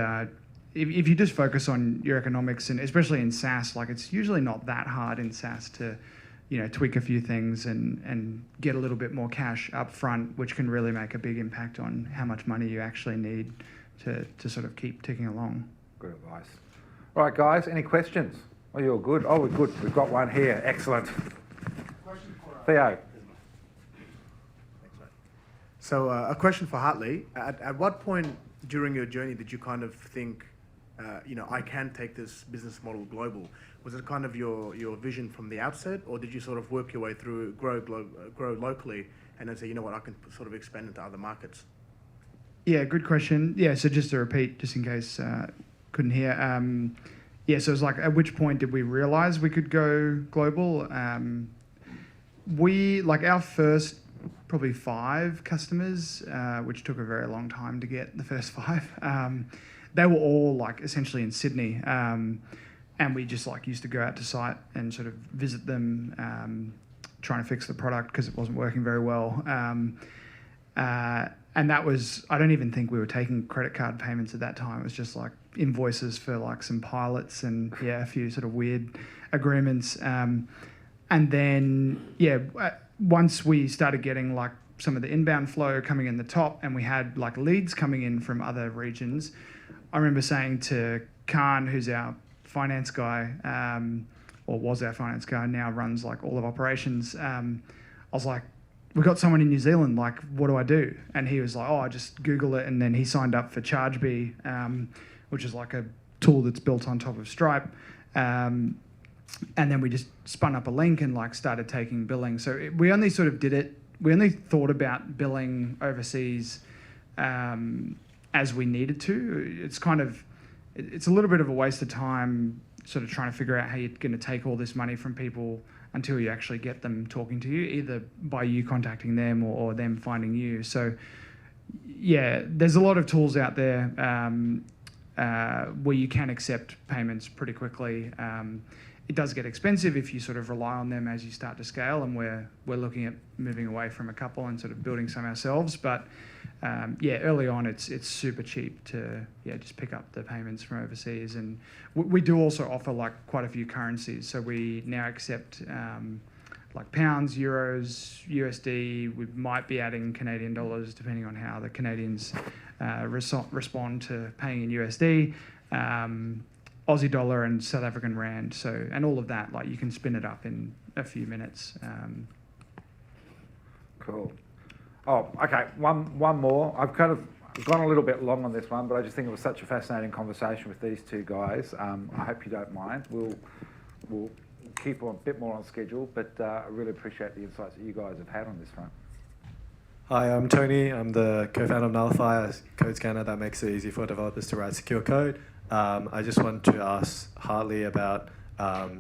if you just focus on your economics, and especially in SaaS, like it's usually not that hard in SaaS to, tweak a few things and get a little bit more cash up front, which can really make a big impact on how much money you actually need to sort of keep ticking along.
Good advice. All right, guys, any questions? Oh, you're good. Oh, we're good. We've got one here. Excellent.
Question for
Theo.
So a question for Hartley. At what point during your journey did you kind of think, I can take this business model global? Was it kind of your vision from the outset, or did you sort of work your way through, grow locally, and then say, you know what, I can sort of expand into other markets?
Yeah, good question. Yeah, so just to repeat, just in case couldn't hear. So it was like, at which point did we realize we could go global? Our first probably 5 customers, which took a very long time to get the first 5, they were all like essentially in Sydney. and we just like used to go out to site and sort of visit them, trying to fix the product because it wasn't working very well. And that was, I don't even think we were taking credit card payments at that time. It was just like invoices for like some pilots and a few sort of weird agreements. And then, once we started getting like some of the inbound flow coming in the top and we had like leads coming in from other regions, I remember saying to Khan, who's our finance guy, or was our finance guy, now runs like all of operations. I was like, we've got someone in New Zealand, like, what do I do? And he was like, I just Google it. And then he signed up for ChargeBee, which is like a tool that's built on top of Stripe. And then we just spun up a link and like started taking billing. So we only sort of did it, we only thought about billing overseas as we needed to. It's kind of, it's a little bit of a waste of time sort of trying to figure out how you're going to take all this money from people until you actually get them talking to you, either by you contacting them or them finding you. So yeah, there's a lot of tools out there where you can accept payments pretty quickly. It does get expensive if you sort of rely on them as you start to scale, and we're looking at moving away from a couple and sort of building some ourselves. But early on it's super cheap to just pick up the payments from overseas, and we do also offer like quite a few currencies. So we now accept like pounds, euros, USD. We might be adding Canadian dollars depending on how the Canadians respond to paying in USD. Aussie dollar and South African rand. So, and all of that, like you can spin it up in a few minutes.
Cool. Oh, okay. One more. I've kind of gone a little bit long on this one, but I just think it was such a fascinating conversation with these two guys. I hope you don't mind. We'll keep on a bit more on schedule, but I really appreciate the insights that you guys have had on this front.
Hi, I'm Tony. I'm the co-founder of Nullify, a code scanner that makes it easy for developers to write secure code. I just wanted to ask Hartley about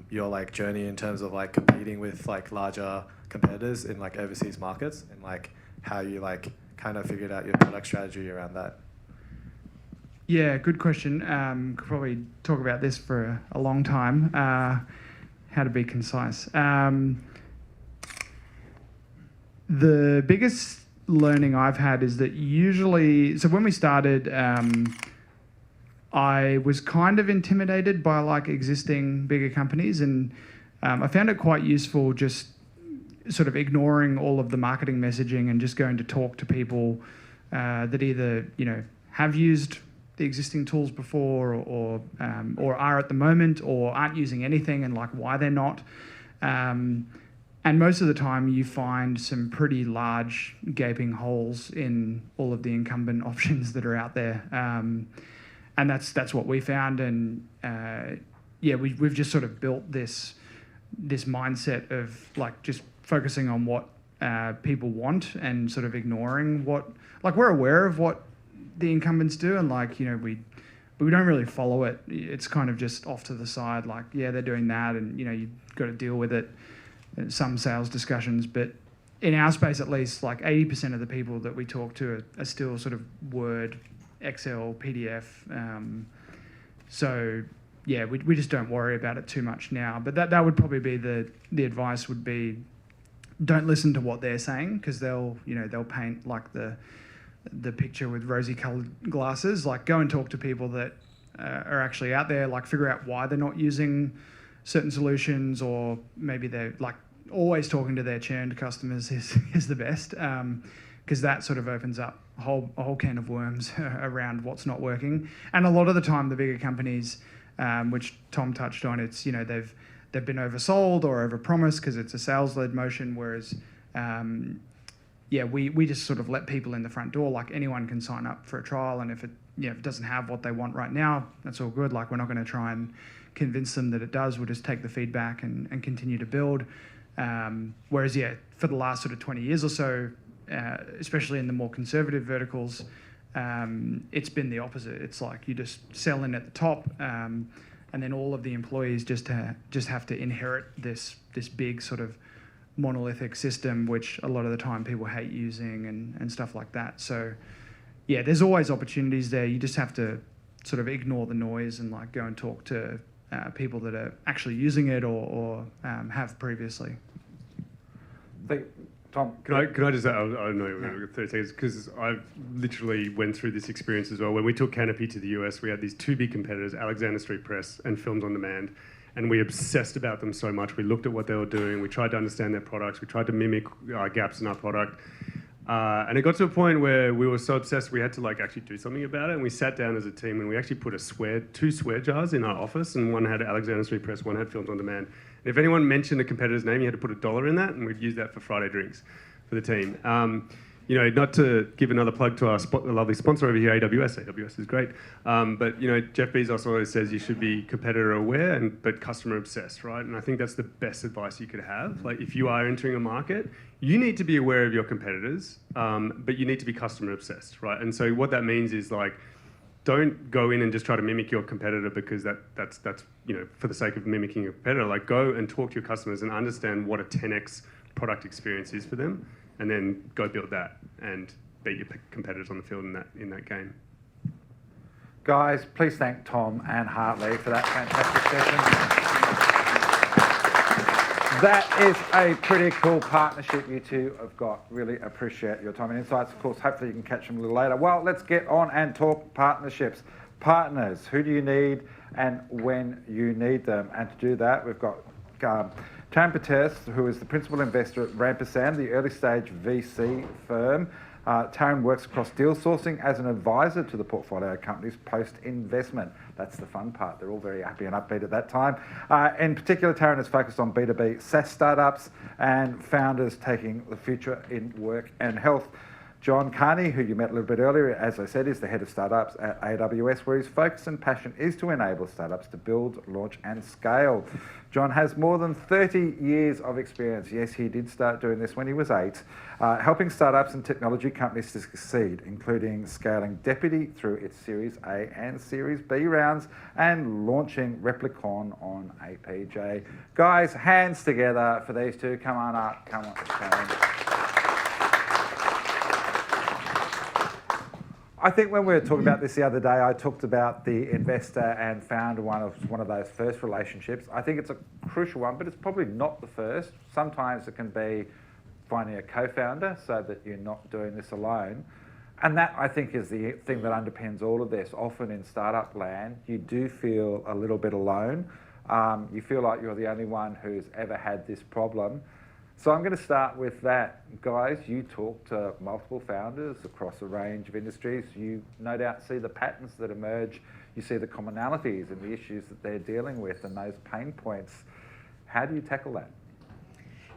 your like journey in terms of like competing with like larger competitors in like overseas markets, and like how you like kind of figured out your product strategy around that.
Yeah, good question. Could probably talk about this for a long time. How to be concise. The biggest learning I've had is that usually, so when we started, I was kind of intimidated by like existing bigger companies, and I found it quite useful just sort of ignoring all of the marketing messaging and just going to talk to people that either have used the existing tools before or are at the moment or aren't using anything, and like why they're not. And most of the time you find some pretty large gaping holes in all of the incumbent options that are out there. And that's what we found, and we've just sort of built this mindset of like just focusing on what people want and sort of ignoring what, like, we're aware of what the incumbents do, and like we don't really follow it. It's kind of just off to the side, like they're doing that, and you've got to deal with it. Some sales discussions, but in our space at least, like 80% of the people that we talk to are still sort of Word, Excel, PDF. So we just don't worry about it too much now. But that would probably be the advice would be, don't listen to what they're saying, because they'll paint like the picture with rosy coloured glasses. Like go and talk to people that are actually out there, like figure out why they're not using certain solutions, or maybe they're like always talking to their churned customers is the best, because that sort of opens up a whole can of worms around what's not working. And a lot of the time the bigger companies, which Tom touched on, it's they've been oversold or overpromised because it's a sales-led motion, whereas we just sort of let people in the front door. Like anyone can sign up for a trial, and if it doesn't have what they want right now, that's all good. Like we're not going to try and convince them that it does. We'll just take the feedback and continue to build. Whereas for the last sort of 20 years or so, especially in the more conservative verticals, it's been the opposite. It's like you just sell in at the top, and then all of the employees just have to inherit this big sort of monolithic system, which a lot of the time people hate using and stuff like that. So there's always opportunities there. You just have to sort of ignore the noise and like go and talk to people that are actually using it or have previously.
Tom,
Can I just say, I don't know, we've got 30 seconds, because I've literally went through this experience as well. When we took Canopy to the US, we had these two big competitors, Alexander Street Press and Films on Demand, and we obsessed about them so much. We looked at what they were doing, we tried to understand their products, we tried to mimic gaps in our product. And it got to a point where we were so obsessed we had to actually do something about it, and we sat down as a team and we actually put two swear jars in our office, and one had Alexander Street Press, one had Films on Demand. And if anyone mentioned a competitor's name, you had to put $1 in that, and we'd use that for Friday drinks for the team. Not to give another plug to our lovely sponsor over here, AWS. AWS is great. But Jeff Bezos always says you should be competitor aware but customer obsessed, right? And I think that's the best advice you could have. If you are entering a market, you need to be aware of your competitors, but you need to be customer obsessed, right? And so what that means is don't go in and just try to mimic your competitor because that's for the sake of mimicking your competitor. Go and talk to your customers and understand what a 10x product experience is for them, and then go build that and beat your competitors on the field in that game.
guys, please thank Tom and Hartley for that fantastic session. That is a pretty cool partnership you two have got. Really appreciate your time and insights. Of course, hopefully you can catch them a little later. Well, let's get on and talk partnerships. Partners, who do you need and when you need them? And to do that, we've got Taryn Pates, who is the principal investor at Rampersand, the early stage VC firm. Taryn works across deal sourcing as an advisor to the portfolio companies post-investment. That's the fun part. They're all very happy and upbeat at that time. In particular, Taryn is focused on B2B SaaS startups and founders taking the future in work and health. John Carney, who you met a little bit earlier, as I said, is the head of startups at AWS, where his focus and passion is to enable startups to build, launch and scale. John has more than 30 years of experience. Yes, he did start doing this when he was 8, helping startups and technology companies to succeed, including scaling Deputy through its Series A and Series B rounds and launching Replicon on APJ. Guys, hands together for these two. Come on up. Come on, Taryn. I think when we were talking about this the other day, I talked about the investor and founder one of those first relationships. I think it's a crucial one, but it's probably not the first. Sometimes it can be finding a co-founder so that you're not doing this alone. And that, I think, is the thing that underpins all of this. Often in startup land, you do feel a little bit alone. You feel like you're the only one who's ever had this problem. So I'm going to start with that. Guys, you talk to multiple founders across a range of industries. You no doubt see the patterns that emerge. You see the commonalities and the issues that they're dealing with and those pain points. How do you tackle that?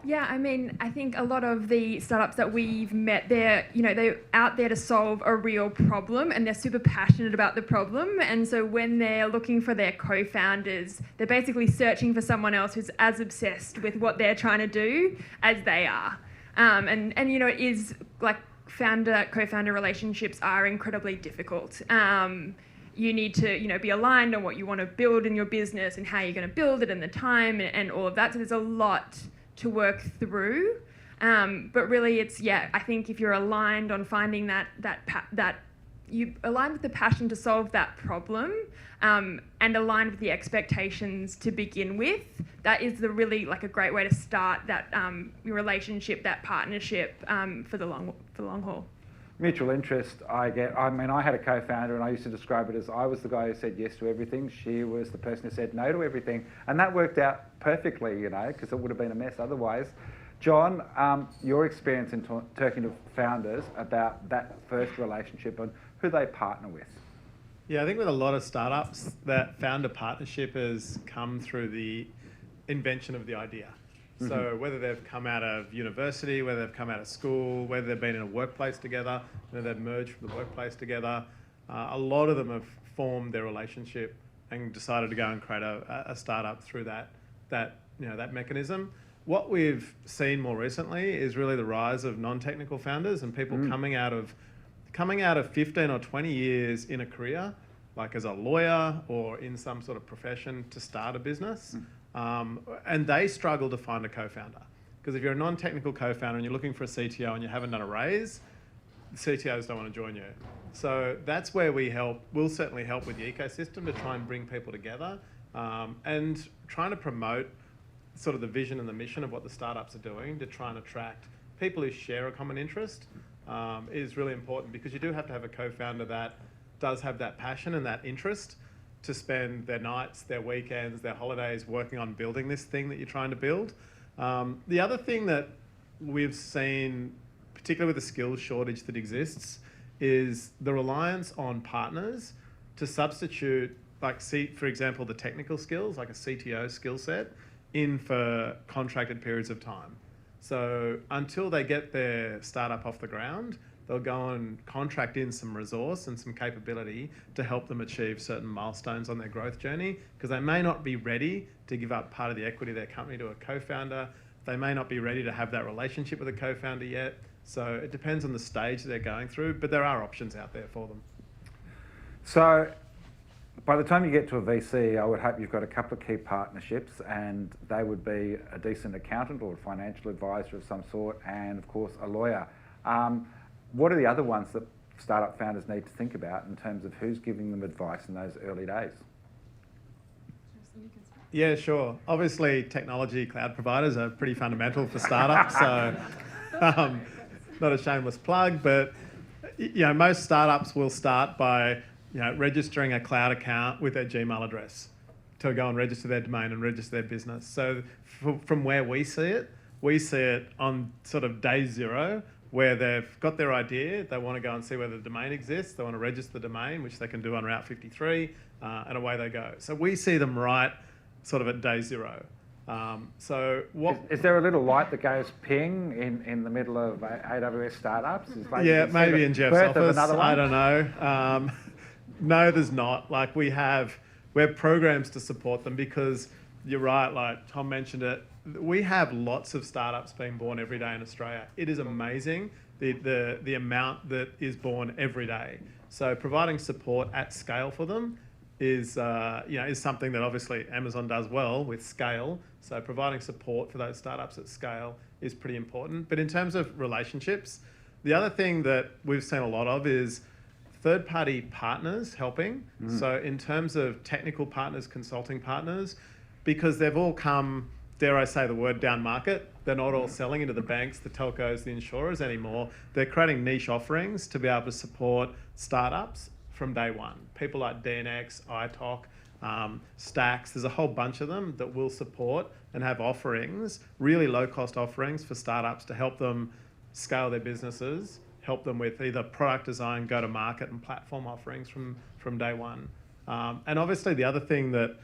Yeah, I mean, I think a lot of the startups that we've met, they're out there to solve a real problem and they're super passionate about the problem. And so when they're looking for their co-founders, they're basically searching for someone else who's as obsessed with what they're trying to do as they are. And it is like co-founder relationships are incredibly difficult. You need to, be aligned on what you want to build in your business and how you're going to build it and the time and all of that. So there's a lot to work through, but really I think if you're aligned on finding that you align with the passion to solve that problem, and aligned with the expectations to begin with, that is the really a great way to start that your relationship, that partnership for the long haul.
Mutual interest, I had a co-founder and I used to describe it as I was the guy who said yes to everything. She was the person who said no to everything. And that worked out perfectly, because it would have been a mess otherwise. John, your experience in talking to founders about that first relationship and who they partner with.
Yeah, I think with a lot of startups, that founder partnership has come through the invention of the idea. So whether they've come out of university, whether they've come out of school, whether they've been in a workplace together, whether they've merged from the workplace together, a lot of them have formed their relationship and decided to go and create a startup through that mechanism. What we've seen more recently is really the rise of non-technical founders and people coming out of 15 or 20 years in a career, like as a lawyer or in some sort of profession to start a business. And they struggle to find a co-founder. Because if you're a non-technical co-founder and you're looking for a CTO and you haven't done a raise, the CTOs don't want to join you. So that's where we help. We'll certainly help with the ecosystem to try and bring people together and trying to promote sort of the vision and the mission of what the startups are doing to try and attract people who share a common interest is really important, because you do have to have a co-founder that does have that passion and that interest to spend their nights, their weekends, their holidays working on building this thing that you're trying to build. The other thing that we've seen, particularly with the skills shortage that exists, is the reliance on partners to substitute, like, for example, the technical skills, like a CTO skill set, in for contracted periods of time. So until they get their startup off the ground, they'll go and contract in some resource and some capability to help them achieve certain milestones on their growth journey, because they may not be ready to give up part of the equity of their company to a co-founder. They may not be ready to have that relationship with a co-founder yet. So it depends on the stage they're going through, but there are options out there for them.
So by the time you get to a VC, I would hope you've got a couple of key partnerships, and they would be a decent accountant or a financial advisor of some sort, and of course a lawyer. What are the other ones that startup founders need to think about in terms of who's giving them advice in those early days?
Yeah, sure. Obviously, technology cloud providers are pretty fundamental for startups. So, not a shameless plug, but most startups will start by registering a cloud account with their Gmail address to go and register their domain and register their business. So, from where we see it on sort of day zero, where they've got their idea, they want to go and see whether the domain exists, they want to register the domain, which they can do on Route 53, and away they go. So we see them right sort of at day zero. Is there a little light that goes ping in the middle of AWS Startups? Maybe in Jeff's office, I don't know. No, there's not. Like, we have programs to support them, because you're right, like Tom mentioned it, we have lots of startups being born every day in Australia. It is amazing the amount that is born every day. So providing support at scale for them is something that obviously Amazon does well with scale. So providing support for those startups at scale is pretty important. But in terms of relationships, the other thing that we've seen a lot of is third-party partners helping. So in terms of technical partners, consulting partners, because they've all come, dare I say the word, down market. They're not all selling into the banks, the telcos, the insurers anymore. They're creating niche offerings to be able to support startups from day one. People like DNX, iTalk, Stacks, there's a whole bunch of them that will support and have offerings, really low-cost offerings for startups to help them scale their businesses, help them with either product design, go-to-market, and platform offerings from day one. And obviously the other thing that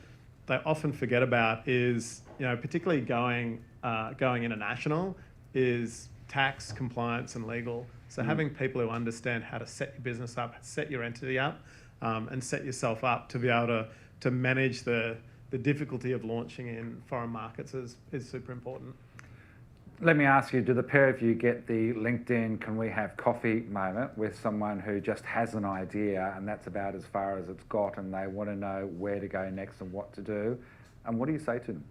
they often forget about is, particularly going international, is tax, compliance, and legal. So having people who understand how to set your business up, set your entity up, and set yourself up to be able to manage the difficulty of launching in foreign markets is super important.
Let me ask you, do the pair of you get the LinkedIn can we have coffee moment with someone who just has an idea and that's about as far as it's got, and they want to know where to go next and what to do? And what do you say to them?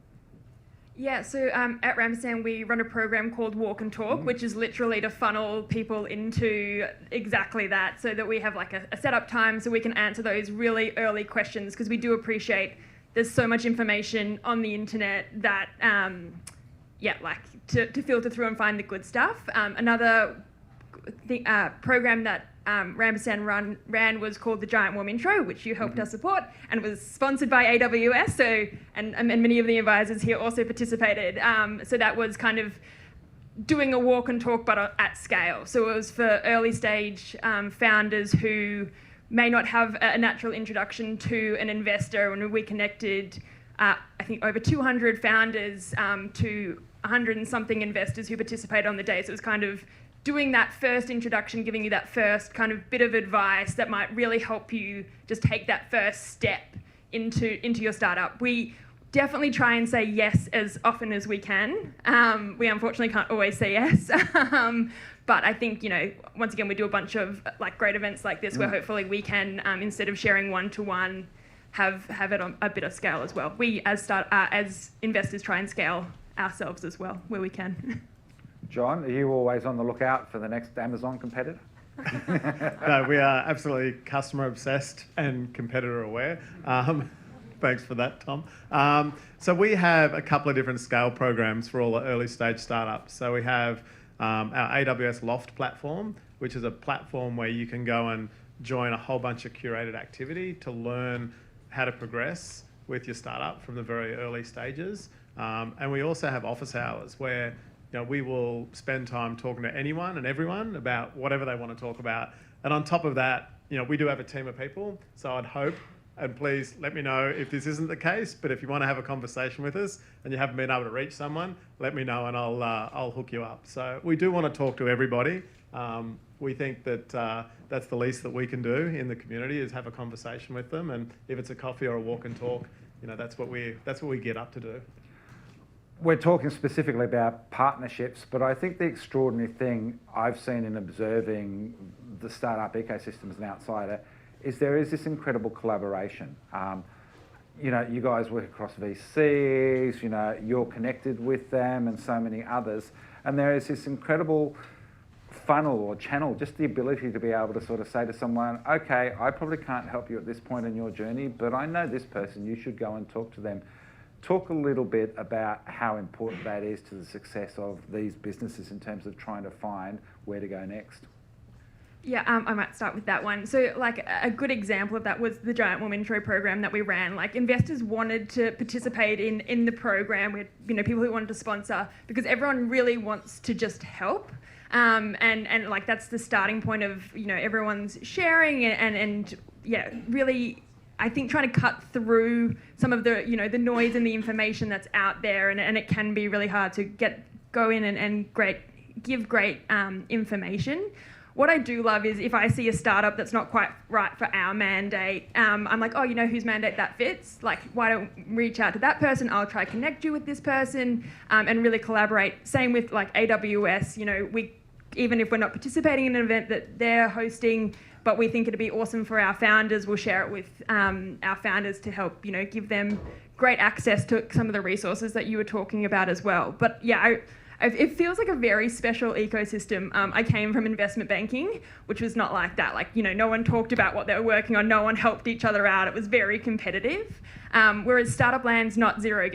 Yeah, so at Ramsden we run a program called Walk and Talk, which is literally to funnel people into exactly that, so that we have like a setup time so we can answer those really early questions, because we do appreciate there's so much information on the internet that to filter through and find the good stuff. Another program that Ramsden ran was called the Giant Warm Intro, which you helped us support, and was sponsored by AWS. So and many of the advisors here also participated. So that was kind of doing a walk and talk, but at scale. So it was for early stage founders who may not have a natural introduction to an investor, and we connected I think over 200 founders to 100 and something investors who participated on the day. So it was kind of doing that first introduction, giving you that first kind of bit of advice that might really help you just take that first step into your startup. We definitely try and say yes as often as we can. We unfortunately can't always say yes. But I think, once again, we do a bunch of great events like this where hopefully we can, instead of sharing one-to-one, have it on a bit of scale as well. We, as investors, try and scale ourselves as well where we can.
John, are you always on the lookout for the next Amazon competitor?
No, we are absolutely customer obsessed and competitor aware. Thanks for that, Tom. So we have a couple of different scale programs for all the early stage startups. So we have our AWS Loft platform, which is a platform where you can go and join a whole bunch of curated activity to learn how to progress with your startup from the very early stages. And we also have office hours where we will spend time talking to anyone and everyone about whatever they want to talk about. And on top of that, we do have a team of people. So I'd hope, and please let me know if this isn't the case, but if you want to have a conversation with us and you haven't been able to reach someone, let me know and I'll hook you up. So we do want to talk to everybody. We think that that's the least that we can do in the community is have a conversation with them. And if it's a coffee or a walk and talk, that's what we get up to do.
We're talking specifically about partnerships, but I think the extraordinary thing I've seen in observing the startup ecosystem as an outsider is there is this incredible collaboration. You guys work across VCs, you're connected with them and so many others, and there is this incredible funnel or channel, just the ability to be able to sort of say to someone, okay, I probably can't help you at this point in your journey, but I know this person, you should go and talk to them. Talk a little bit about how important that is to the success of these businesses in terms of trying to find where to go next.
Yeah, I might start with that one. So like a good example of that was the Giant Woman Intro program that we ran. Like investors wanted to participate in the program with people who wanted to sponsor because everyone really wants to just help. And like that's the starting point of everyone's sharing and really I think trying to cut through some of the the noise and the information that's out there and it can be really hard to go in and give great information. What I do love is if I see a startup that's not quite right for our mandate, I'm like, oh, whose mandate that fits? Like, why don't we reach out to that person? I'll try to connect you with this person and really collaborate. Same with like AWS, we even if we're not participating in an event that they're hosting, but we think it'd be awesome for our founders, we'll share it with our founders to help, give them great access to some of the resources that you were talking about as well. But yeah, it feels like a very special ecosystem. I came from investment banking, which was not like that. Like, no one talked about what they were working on. No one helped each other out. It was very competitive. Whereas startup land's not zero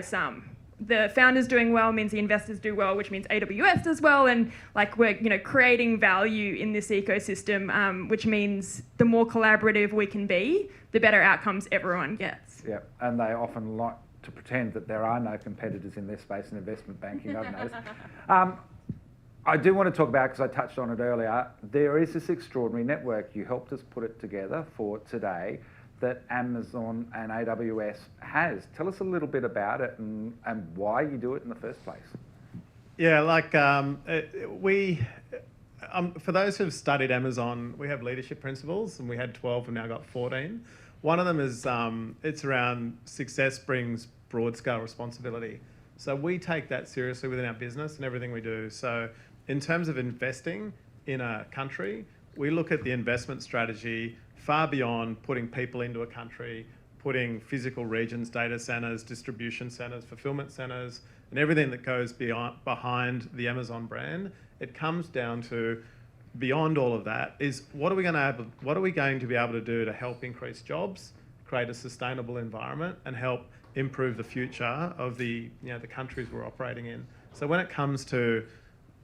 sum. The founders doing well means the investors do well, which means AWS does well. And like we're, creating value in this ecosystem, which means the more collaborative we can be, the better outcomes everyone gets.
Yeah, and they often like to pretend that there are no competitors in this space in investment banking, I've noticed. I do want to talk about, because I touched on it earlier, there is this extraordinary network. You helped us put it together for today that Amazon and AWS has. Tell us a little bit about it and why you do it in the first place.
Yeah, like for those who've studied Amazon, we have leadership principles and we had 12, we've now got 14. One of them is it's around success brings broad scale responsibility. So we take that seriously within our business and everything we do. So in terms of investing in a country, we look at the investment strategy far beyond putting people into a country, putting physical regions, data centers, distribution centers, fulfillment centers, and everything that goes behind the Amazon brand. It comes down to beyond all of that is what are we going to be able to do to help increase jobs, create a sustainable environment, and help improve the future of the countries we're operating in. So when it comes to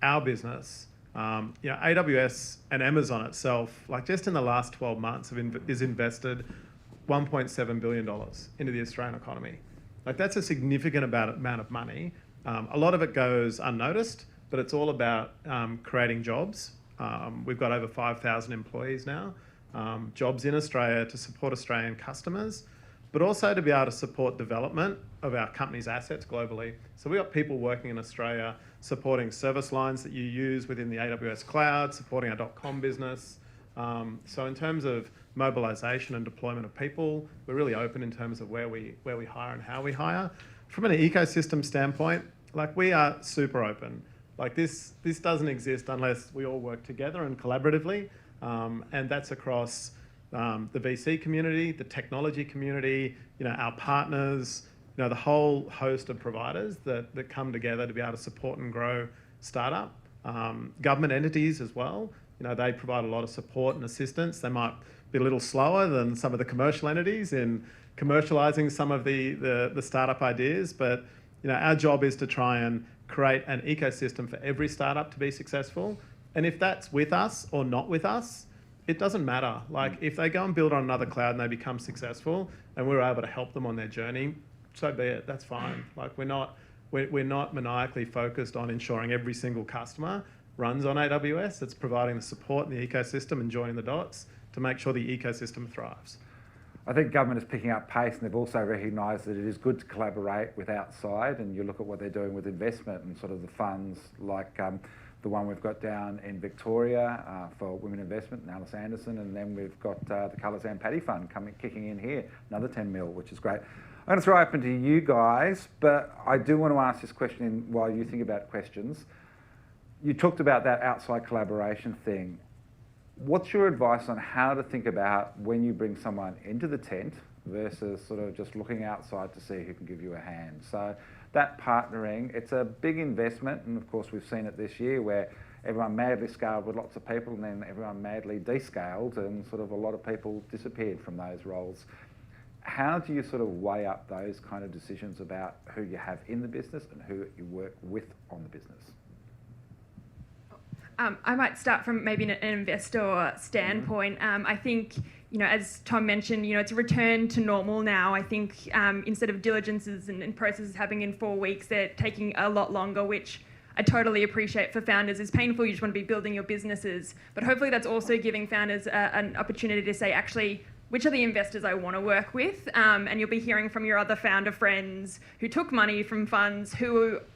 our business, AWS and Amazon itself, like just in the last 12 months, is invested $1.7 billion into the Australian economy. Like that's a significant amount of money. A lot of it goes unnoticed, but it's all about creating jobs. We've got over 5,000 employees now, jobs in Australia to support Australian customers, but also to be able to support development of our company's assets globally. So we've got people working in Australia supporting service lines that you use within the AWS cloud, supporting our .com business. So in terms of mobilization and deployment of people, we're really open in terms of where we hire and how we hire. From an ecosystem standpoint, like we are super open. Like this doesn't exist unless we all work together and collaboratively, and that's across the VC community, the technology community, our partners, the whole host of providers that come together to be able to support and grow startup. Government entities as well, they provide a lot of support and assistance. They might be a little slower than some of the commercial entities in commercialising some of the startup ideas, but our job is to try and create an ecosystem for every startup to be successful. And if that's with us or not with us, it doesn't matter. Like if they go and build on another cloud and they become successful and we're able to help them on their journey, so be it, that's fine. Like we're not maniacally focused on ensuring every single customer runs on AWS. It's providing the support in the ecosystem and joining the dots to make sure the ecosystem thrives.
I think government is picking up pace, and they've also recognised that it is good to collaborate with outside, and you look at what they're doing with investment and sort of the funds like the one we've got down in Victoria for women investment and Alice Anderson, and then we've got the Colours and Paddy Fund kicking in here, another 10 mil, which is great. I'm going to throw open to you guys, but I do want to ask this question while you think about questions. You talked about that outside collaboration thing. What's your advice on how to think about when you bring someone into the tent versus sort of just looking outside to see who can give you a hand? So that partnering, it's a big investment, and of course we've seen it this year where everyone madly scaled with lots of people and then everyone madly descaled and sort of a lot of people disappeared from those roles. How do you sort of weigh up those kind of decisions about who you have in the business and who you work with on the business?
I might start from maybe an investor standpoint. I think, as Tom mentioned, it's a return to normal now. I think instead of diligences and processes happening in 4 weeks, they're taking a lot longer, which I totally appreciate for founders. It's painful. You just want to be building your businesses. But hopefully that's also giving founders an opportunity to say, actually, which are the investors I want to work with? And you'll be hearing from your other founder friends who took money from funds,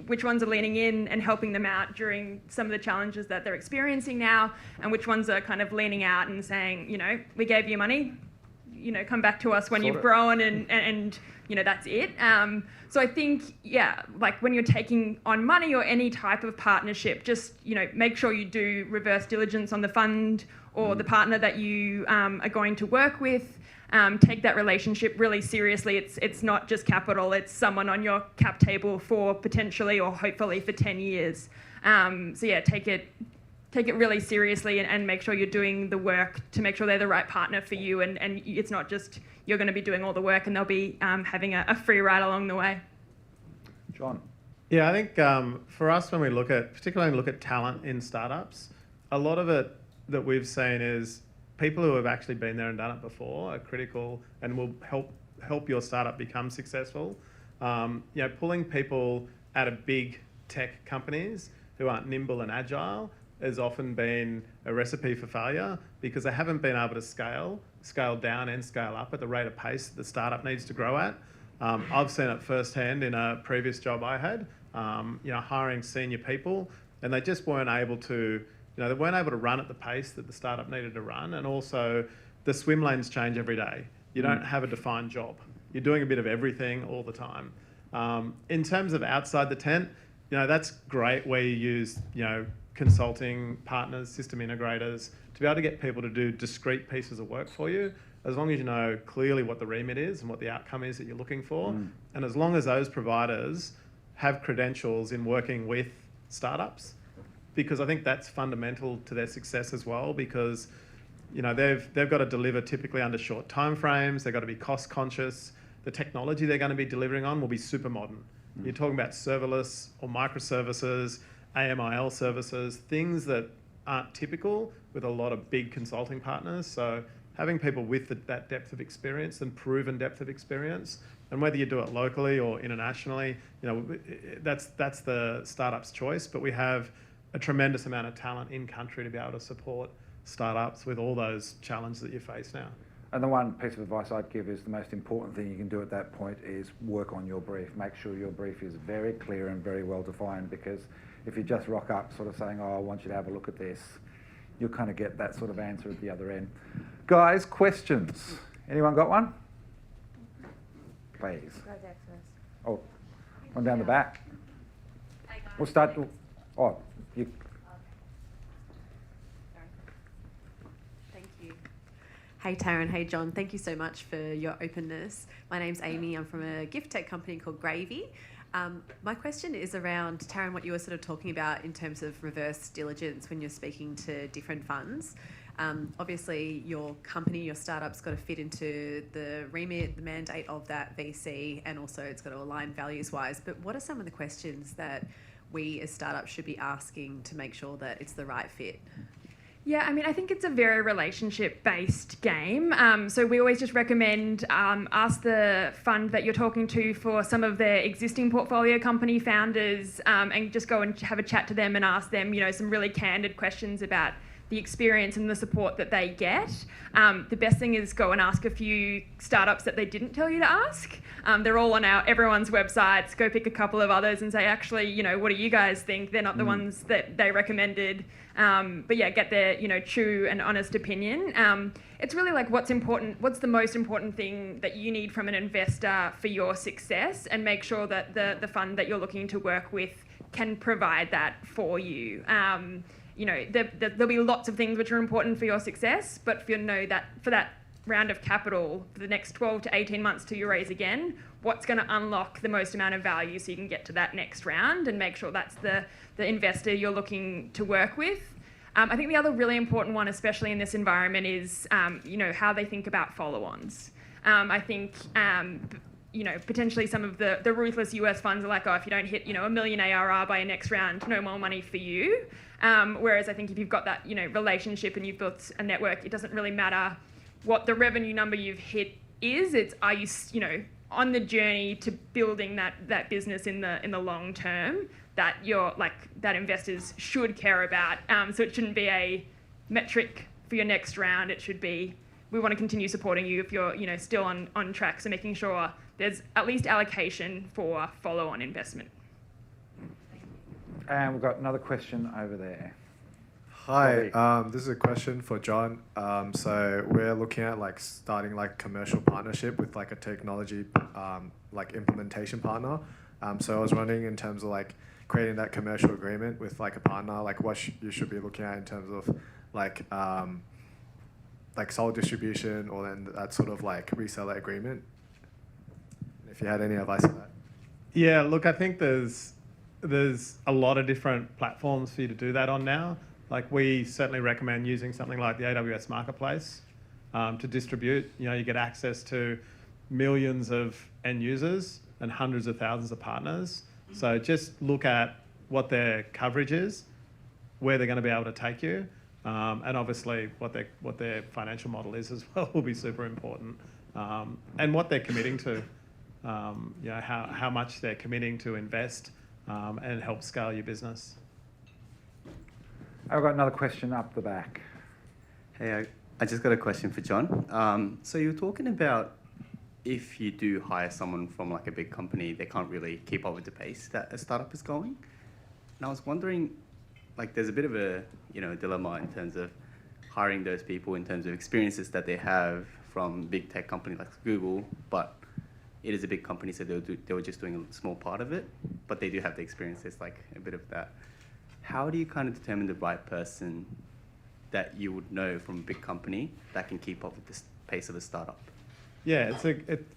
which ones are leaning in and helping them out during some of the challenges that they're experiencing now, and which ones are kind of leaning out and saying, we gave you money, come back to us when you've grown and that's it. So I think, like when you're taking on money or any type of partnership, just, make sure you do reverse diligence on the fund or the partner that you are going to work with. Take that relationship really seriously. It's not just capital, it's someone on your cap table for potentially or hopefully for 10 years. Take it really seriously and make sure you're doing the work to make sure they're the right partner for you, and it's not just you're going to be doing all the work and they'll be having a free ride along the way.
John?
Yeah, I think for us, when we particularly look at talent in startups, a lot of it that we've seen is people who have actually been there and done it before are critical and will help your startup become successful. Pulling people out of big tech companies who aren't nimble and agile has often been a recipe for failure because they haven't been able to scale down and scale up at the rate of pace that the startup needs to grow at. I've seen it firsthand in a previous job I had, hiring senior people, and they just weren't able to, they weren't able to run at the pace that the startup needed to run, and also the swim lanes change every day. You don't have a defined job. You're doing a bit of everything all the time. In terms of outside the tent, that's great where you use, consulting partners, system integrators, to be able to get people to do discrete pieces of work for you, as long as you know clearly what the remit is and what the outcome is that you're looking for. And as long as those providers have credentials in working with startups, because I think that's fundamental to their success as well, because they've got to deliver typically under short time frames, they've got to be cost conscious, the technology they're going to be delivering on will be super modern. You're talking about serverless or microservices, AMIL services, things that aren't typical with a lot of big consulting partners. So having people with that depth of experience and proven depth of experience, and whether you do it locally or internationally, that's the startup's choice. But we have a tremendous amount of talent in country to be able to support startups with all those challenges that you face now.
And the one piece of advice I'd give is the most important thing you can do at that point is work on your brief. Make sure your brief is very clear and very well defined, because if you just rock up sort of saying, I want you to have a look at this, you'll kind of get that sort of answer at the other end. Guys, questions? Anyone got one? Please.
Go there first.
Oh, one down the back. We'll start. Oh, you.
Thank you. Hey Taryn, hey John, thank you so much for your openness. My name's Amy, I'm from a gift tech company called Gravy. My question is around, Taryn, what you were sort of talking about in terms of reverse diligence when you're speaking to different funds. Obviously, your company, your startup's got to fit into the remit, the mandate of that VC, and also it's got to align values-wise. But what are some of the questions that we as startups should be asking to make sure that it's the right fit?
Yeah, I mean, I think it's a very relationship-based game. So we always just recommend ask the fund that you're talking to for some of their existing portfolio company founders, and just go and have a chat to them and ask them, some really candid questions about the experience and the support that they get. The best thing is go and ask a few startups that they didn't tell you to ask. They're all on everyone's websites. Go pick a couple of others and say, actually, what do you guys think? They're not the ones that they recommended. But yeah, get their, true and honest opinion. It's really like what's the most important thing that you need from an investor for your success, and make sure that the fund that you're looking to work with can provide that for you. There'll be lots of things which are important for your success, but if you know that for that round of capital for the next 12 to 18 months till you raise again, what's going to unlock the most amount of value so you can get to that next round, and make sure that's the investor you're looking to work with. I think the other really important one, especially in this environment, is how they think about follow-ons. I think potentially some of the ruthless US funds are like, oh, if you don't hit $1 million ARR by your next round, no more money for you. Whereas I think if you've got that relationship and you've built a network, it doesn't really matter what the revenue number you've hit is. It's are you on the journey to building that business in the long term that that investors should care about. So it shouldn't be a metric for your next round. It should be, we want to continue supporting you if you're still on track. So making sure there's at least allocation for follow-on investment.
And we've got another question over there.
Hi, this is a question for John. So we're looking at starting commercial partnership with a technology implementation partner. So I was wondering in terms of creating that commercial agreement with a partner, what you should be looking at in terms of sole distribution, or then that sort of reseller agreement. If you had any advice on that.
Yeah, look, I think there's a lot of different platforms for you to do that on now. We certainly recommend using something like the AWS Marketplace to distribute. You get access to millions of end users and hundreds of thousands of partners. So just look at what their coverage is, where they're going to be able to take you, and obviously what their financial model is as well will be super important, and what they're committing to. How much they're committing to invest and help scale your business.
I've got another question up the back.
Hey, I just got a question for John. So you're talking about if you do hire someone from a big company, they can't really keep up with the pace that a startup is going. And I was wondering, there's a bit of a dilemma in terms of hiring those people in terms of experiences that they have from big tech companies like Google, but it is a big company, so they were just doing a small part of it, but they do have the experiences, a bit of that. How do you kind of determine the right person that you would know from a big company that can keep up with the pace of a startup?
Yeah,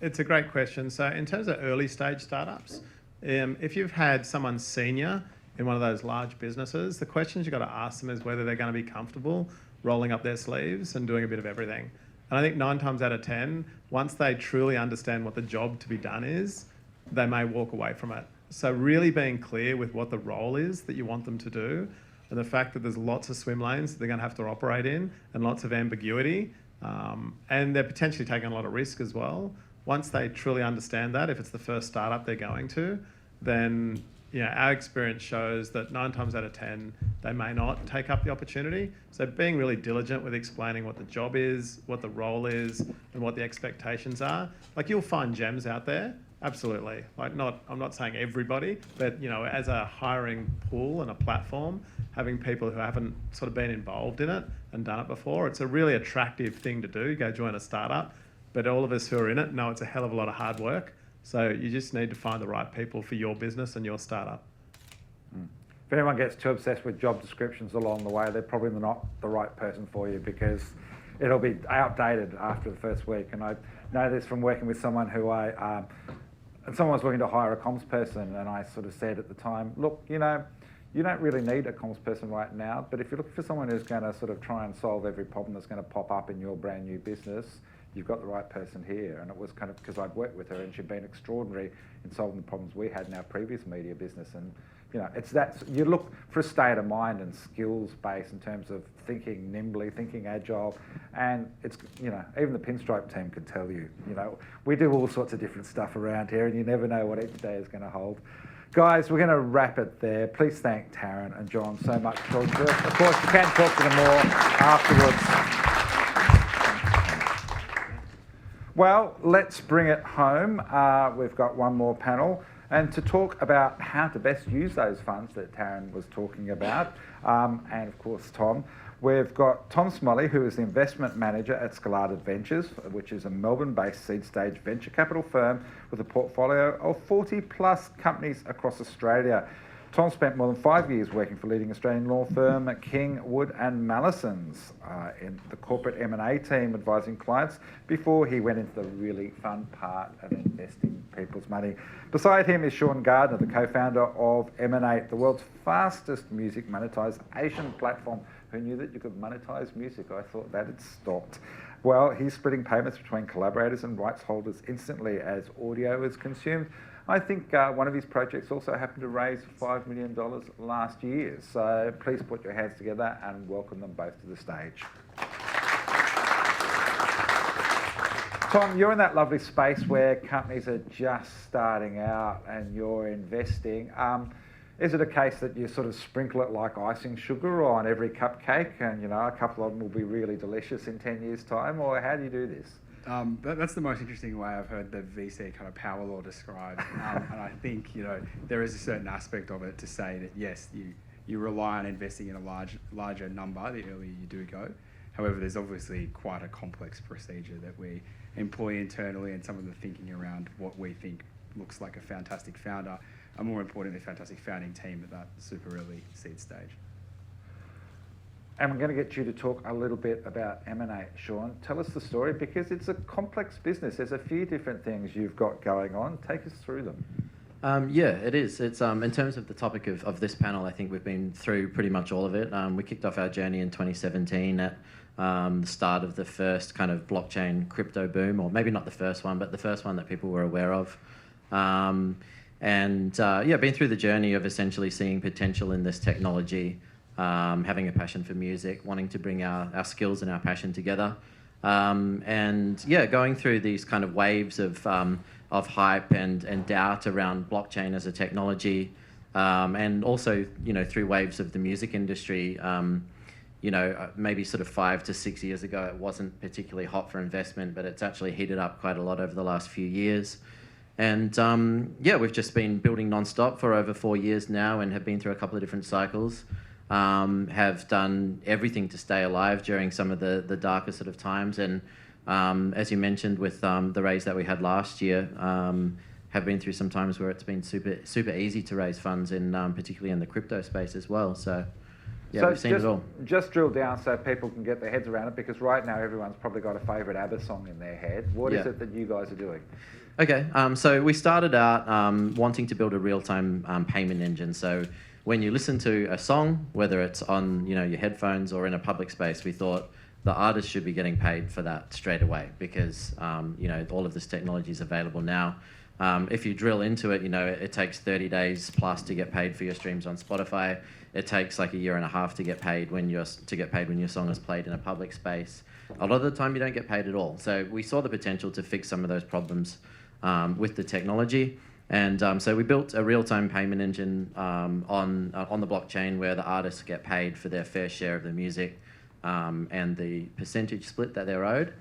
it's a great question. So in terms of early stage startups, if you've had someone senior in one of those large businesses, the questions you've got to ask them is whether they're going to be comfortable rolling up their sleeves and doing a bit of everything. And I think 9 times out of 10, once they truly understand what the job to be done is, they may walk away from it. So really being clear with what the role is that you want them to do, and the fact that there's lots of swim lanes that they're going to have to operate in, and lots of ambiguity, and they're potentially taking a lot of risk as well. Once they truly understand that, if it's the first startup they're going to, then our experience shows that 9 times out of 10, they may not take up the opportunity. So being really diligent with explaining what the job is, what the role is, and what the expectations are. You'll find gems out there, absolutely. I'm not saying everybody, but as a hiring pool and a platform, having people who haven't sort of been involved in it and done it before, it's a really attractive thing to do. You go join a startup, but all of us who are in it know it's a hell of a lot of hard work. So you just need to find the right people for your business and your startup.
If anyone gets too obsessed with job descriptions along the way, they're probably not the right person for you, because it'll be outdated after the first week. And I know this from working with someone who I and someone was looking to hire a comms person, and I sort of said at the time, look, you know, you don't really need a comms person right now, but if you're looking for someone who's going to sort of try and solve every problem that's going to pop up in your brand new business, you've got the right person here. And it was kind of because I'd worked with her and she'd been extraordinary in solving the problems we had in our previous media business. And you know, it's that you look for a state of mind and skills base in terms of thinking nimbly, thinking agile, and it's, you know, even the Pinstripe team could tell you, you know, we do all sorts of different stuff around here, and you never know what each day is going to hold. Guys, we're going to wrap it there. Please thank Taryn and John so much for talking to us. Of course, you can talk to them more afterwards. Well, let's bring it home. We've got one more panel. And to talk about how to best use those funds that Taryn was talking about, and of course Tom, we've got Tom Smalley, who is the investment manager at scaleup Ventures, which is a Melbourne-based seed stage venture capital firm with a portfolio of 40 plus companies across Australia. Tom spent more than 5 years working for leading Australian law firm King, Wood and Mallisons in the corporate M&A team advising clients before he went into the really fun part of investing people's money. Beside him is Sean Gardner, the co-founder of M&A, the world's fastest music monetization platform. Who knew that you could monetize music? I thought that had stopped. Well, he's splitting payments between collaborators and rights holders instantly as audio is consumed. I think one of his projects also happened to raise $5 million last year. So please put your hands together and welcome them both to the stage. Tom, you're in that lovely space where companies are just starting out and you're investing. Is it a case that you sort of sprinkle it like icing sugar on every cupcake and, you know, a couple of them will be really delicious in 10 years' time, or how do you do this?
That's the most interesting way I've heard the VC kind of power law described. And I think, you know, there is a certain aspect of it to say that, yes, you rely on investing in a larger number the earlier you do go. However, there's obviously quite a complex procedure that we employ internally, and some of the thinking around what we think looks like a fantastic founder, and more importantly, a fantastic founding team at that super early seed stage.
And we're going to get you to talk a little bit about M&A, Sean. Tell us the story, because it's a complex business. There's a few different things you've got going on. Take us through them.
Yeah, it is. It's in terms of the topic of this panel, I think we've been through pretty much all of it. We kicked off our journey in 2017 at the start of the first kind of blockchain crypto boom, or maybe not the first one, but the first one that people were aware of. Been through the journey of essentially seeing potential in this technology, having a passion for music, wanting to bring our skills and our passion together. Going through these kind of waves of hype and doubt around blockchain as a technology, and also, you know, through waves of the music industry. Maybe sort of 5 to 6 years ago, it wasn't particularly hot for investment, but it's actually heated up quite a lot over the last few years. And we've just been building nonstop for over 4 years now, and have been through a couple of different cycles. Have done everything to stay alive during some of the darker sort of times. And as you mentioned with the raise that we had last year, have been through some times where it's been super easy to raise funds, in particularly in the crypto space as well. So we've seen it all.
Just drill down so people can get their heads around it, because right now everyone's probably got a favourite ABBA song in their head. What is it that you guys are doing?
Okay, so we started out wanting to build a real-time payment engine. So when you listen to a song, whether it's on your headphones or in a public space, we thought the artist should be getting paid for that straight away, because all of this technology is available now. If you drill into it, it takes 30 days plus to get paid for your streams on Spotify. It takes like 1.5 years to get paid when your song is played in a public space. A lot of the time you don't get paid at all. So we saw the potential to fix some of those problems with the technology. And so we built a real-time payment engine on the blockchain, where the artists get paid for their fair share of the music and the percentage split that they're owed.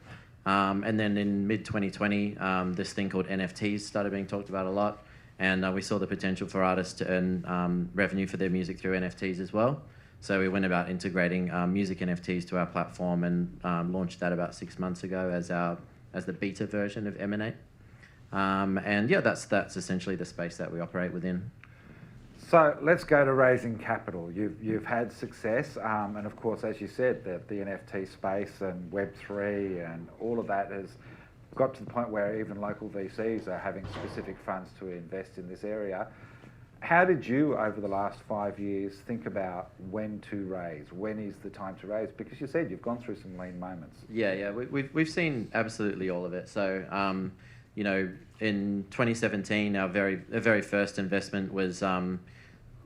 And then in mid-2020, this thing called NFTs started being talked about a lot. And we saw the potential for artists to earn revenue for their music through NFTs as well. So we went about integrating music NFTs to our platform, and launched that about 6 months ago as the beta version of M&A. That's essentially the space that we operate within.
So let's go to raising capital. You've had success, and of course, as you said, the NFT space and Web3 and all of that has got to the point where even local VCs are having specific funds to invest in this area. How did you, over the last 5 years, think about when to raise? When is the time to raise? Because you said you've gone through some lean moments.
Yeah. We've seen absolutely all of it. So, you know, in 2017, our very first investment was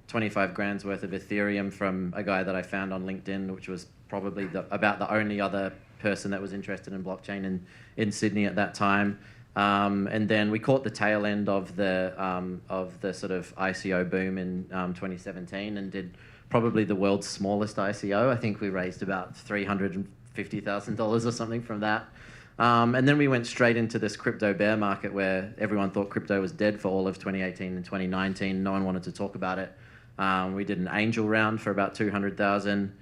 25 grand's worth of Ethereum from a guy that I found on LinkedIn, which was probably about the only other person that was interested in blockchain in Sydney at that time. And then we caught the tail end of the sort of ICO boom in 2017 and did probably the world's smallest ICO. I think we raised about $350,000 or something from that. And then we went straight into this crypto bear market where everyone thought crypto was dead for all of 2018 and 2019. No one wanted to talk about it. We did an angel round for about 200,000.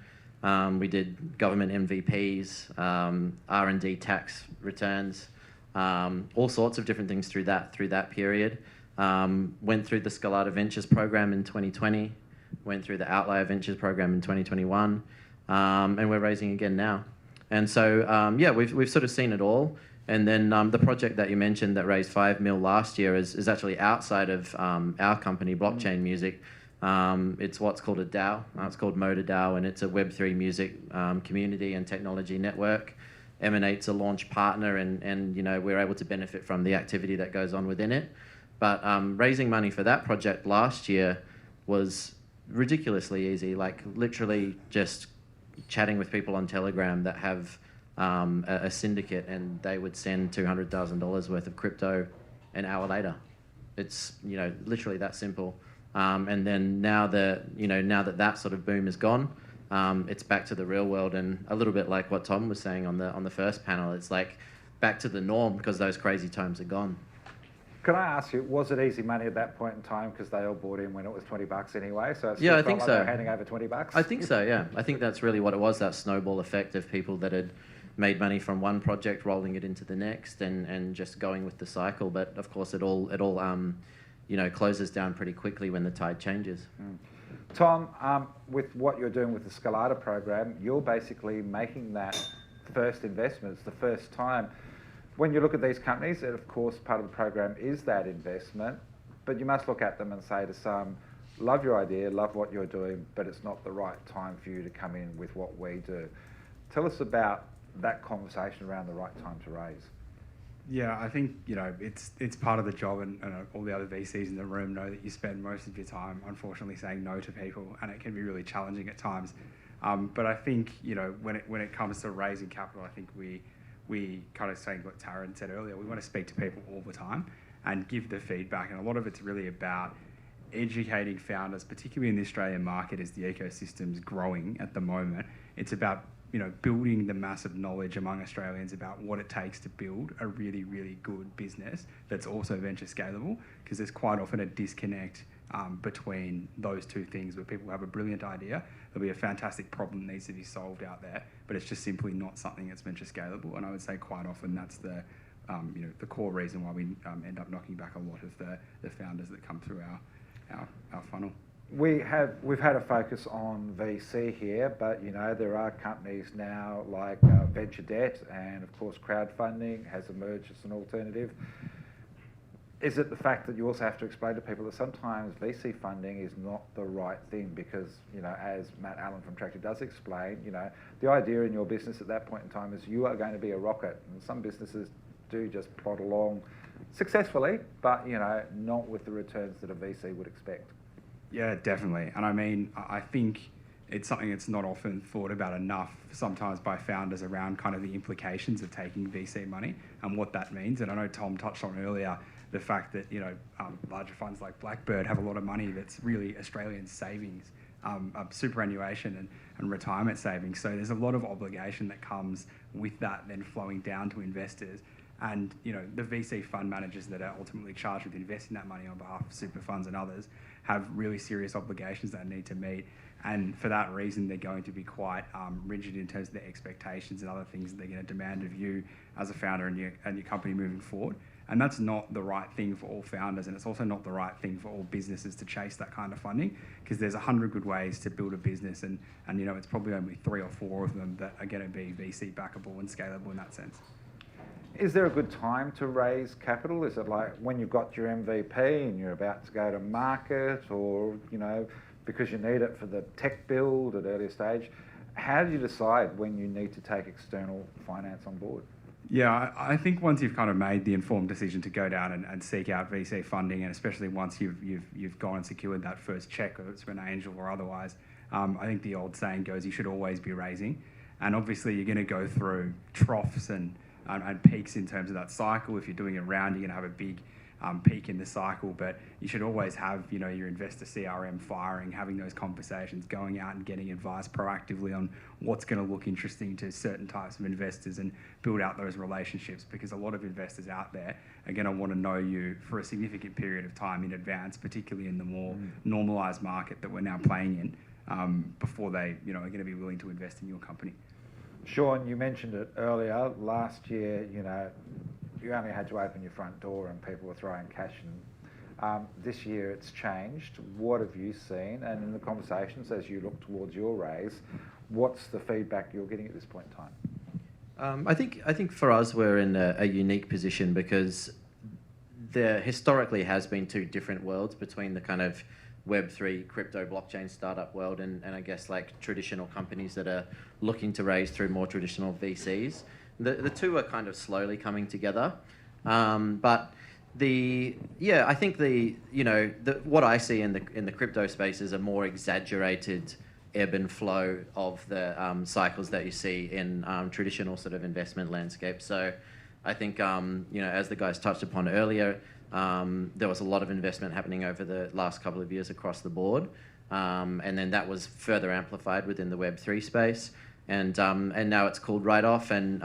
We did government MVPs, R&D tax returns, all sorts of different things through that period. Went through the Scaleup Ventures program in 2020, went through the Outlier Ventures program in 2021, and we're raising again now. And so, yeah, we've sort of seen it all. And then the project that you mentioned that raised 5 mil last year is actually outside of our company, Blockchain Music. It's what's called a DAO. It's called Motor DAO, and it's a Web3 music community and technology network. Emanate's a launch partner, and you know, we're able to benefit from the activity that goes on within it. But raising money for that project last year was ridiculously easy, like literally just chatting with people on Telegram that have a syndicate, and they would send $200,000 worth of crypto an hour later. It's, you know, literally that simple. And then now that sort of boom is gone, it's back to the real world, and a little bit like what Tom was saying on the first panel, it's like back to the norm because those crazy times are gone.
Can I ask you, was it easy money at that point in time because they all bought in when it was $20 anyway? So
yeah, I think
like
so.
They were handing over $20.
I think so. Yeah, I think that's really what it was. That snowball effect of people that had made money from one project, rolling it into the next, and just going with the cycle. But of course, it all you know, closes down pretty quickly when the tide changes.
Tom, with what you're doing with the Scaleup program, you're basically making that first investment. It's the first time. When you look at these companies, and of course part of the program is that investment, but you must look at them and say to some, love your idea, love what you're doing, but it's not the right time for you to come in with what we do. Tell us about that conversation around the right time to raise.
Yeah, I think, you know, it's part of the job, and all the other VCs in the room know that you spend most of your time, unfortunately, saying no to people, and it can be really challenging at times. But I think, you know, when it comes to raising capital, I think we kind of saying what Taryn said earlier, we want to speak to people all the time and give the feedback, and a lot of it's really about educating founders, particularly in the Australian market as the ecosystem's growing at the moment. It's about, you know, building the massive knowledge among Australians about what it takes to build a really, really good business that's also venture scalable, because there's quite often a disconnect between those two things, where people have a brilliant idea, there'll be a fantastic problem that needs to be solved out there, but it's just simply not something that's venture scalable. And I would say quite often that's the you know, the core reason why we end up knocking back a lot of the founders that come through our funnel.
We've had a focus on VC here, but you know, there are companies now like venture debt, and of course crowdfunding has emerged as an alternative. Is it the fact that you also have to explain to people that sometimes VC funding is not the right thing? Because, you know, as Matt Allen from Tractor does explain, you know, the idea in your business at that point in time is you are going to be a rocket, and some businesses do just plod along successfully, but you know, not with the returns that a VC would expect.
Yeah, definitely. And I mean, I think it's something that's not often thought about enough sometimes by founders around kind of the implications of taking VC money and what that means. And I know Tom touched on earlier the fact that, you know, larger funds like Blackbird have a lot of money that's really Australian savings, superannuation and retirement savings. So there's a lot of obligation that comes with that then flowing down to investors. And, you know, the VC fund managers that are ultimately charged with investing that money on behalf of super funds and others have really serious obligations that they need to meet. And for that reason, they're going to be quite rigid in terms of their expectations and other things that they're going to demand of you as a founder and your company moving forward. And that's not the right thing for all founders, and it's also not the right thing for all businesses to chase that kind of funding, because there's 100 good ways to build a business, and you know, it's probably only 3 or 4 of them that are going to be VC backable and scalable in that sense.
Is there a good time to raise capital? Is it like when you've got your MVP and you're about to go to market, or because you need it for the tech build at earlier stage? How do you decide when you need to take external finance on board?
Yeah, I think once you've kind of made the informed decision to go down and seek out VC funding, and especially once you've gone and secured that first check, whether it's from an angel or otherwise, I think the old saying goes, you should always be raising. And obviously you're going to go through troughs and peaks in terms of that cycle. If you're doing a round, you're going to have a big peak in the cycle, but you should always have your investor CRM firing, having those conversations, going out and getting advice proactively on what's going to look interesting to certain types of investors, and build out those relationships, because a lot of investors out there are going to want to know you for a significant period of time in advance, particularly in the more normalized market that we're now playing in, before they are going to be willing to invest in your company.
Sean, you mentioned it earlier. Last year, you only had to open your front door and people were throwing cash in. This year it's changed. What have you seen? And in the conversations as you look towards your raise, what's the feedback you're getting at this point in time?
I think for us we're in a unique position, because there historically has been two different worlds between the kind of Web3 crypto blockchain startup world and I guess like traditional companies that are looking to raise through more traditional VCs. The two are kind of slowly coming together, but I think what I see in the crypto space is a more exaggerated ebb and flow of the cycles that you see in traditional sort of investment landscape. So I think as the guys touched upon earlier, there was a lot of investment happening over the last couple of years across the board, and then that was further amplified within the Web3 space. And now it's cooled right off. And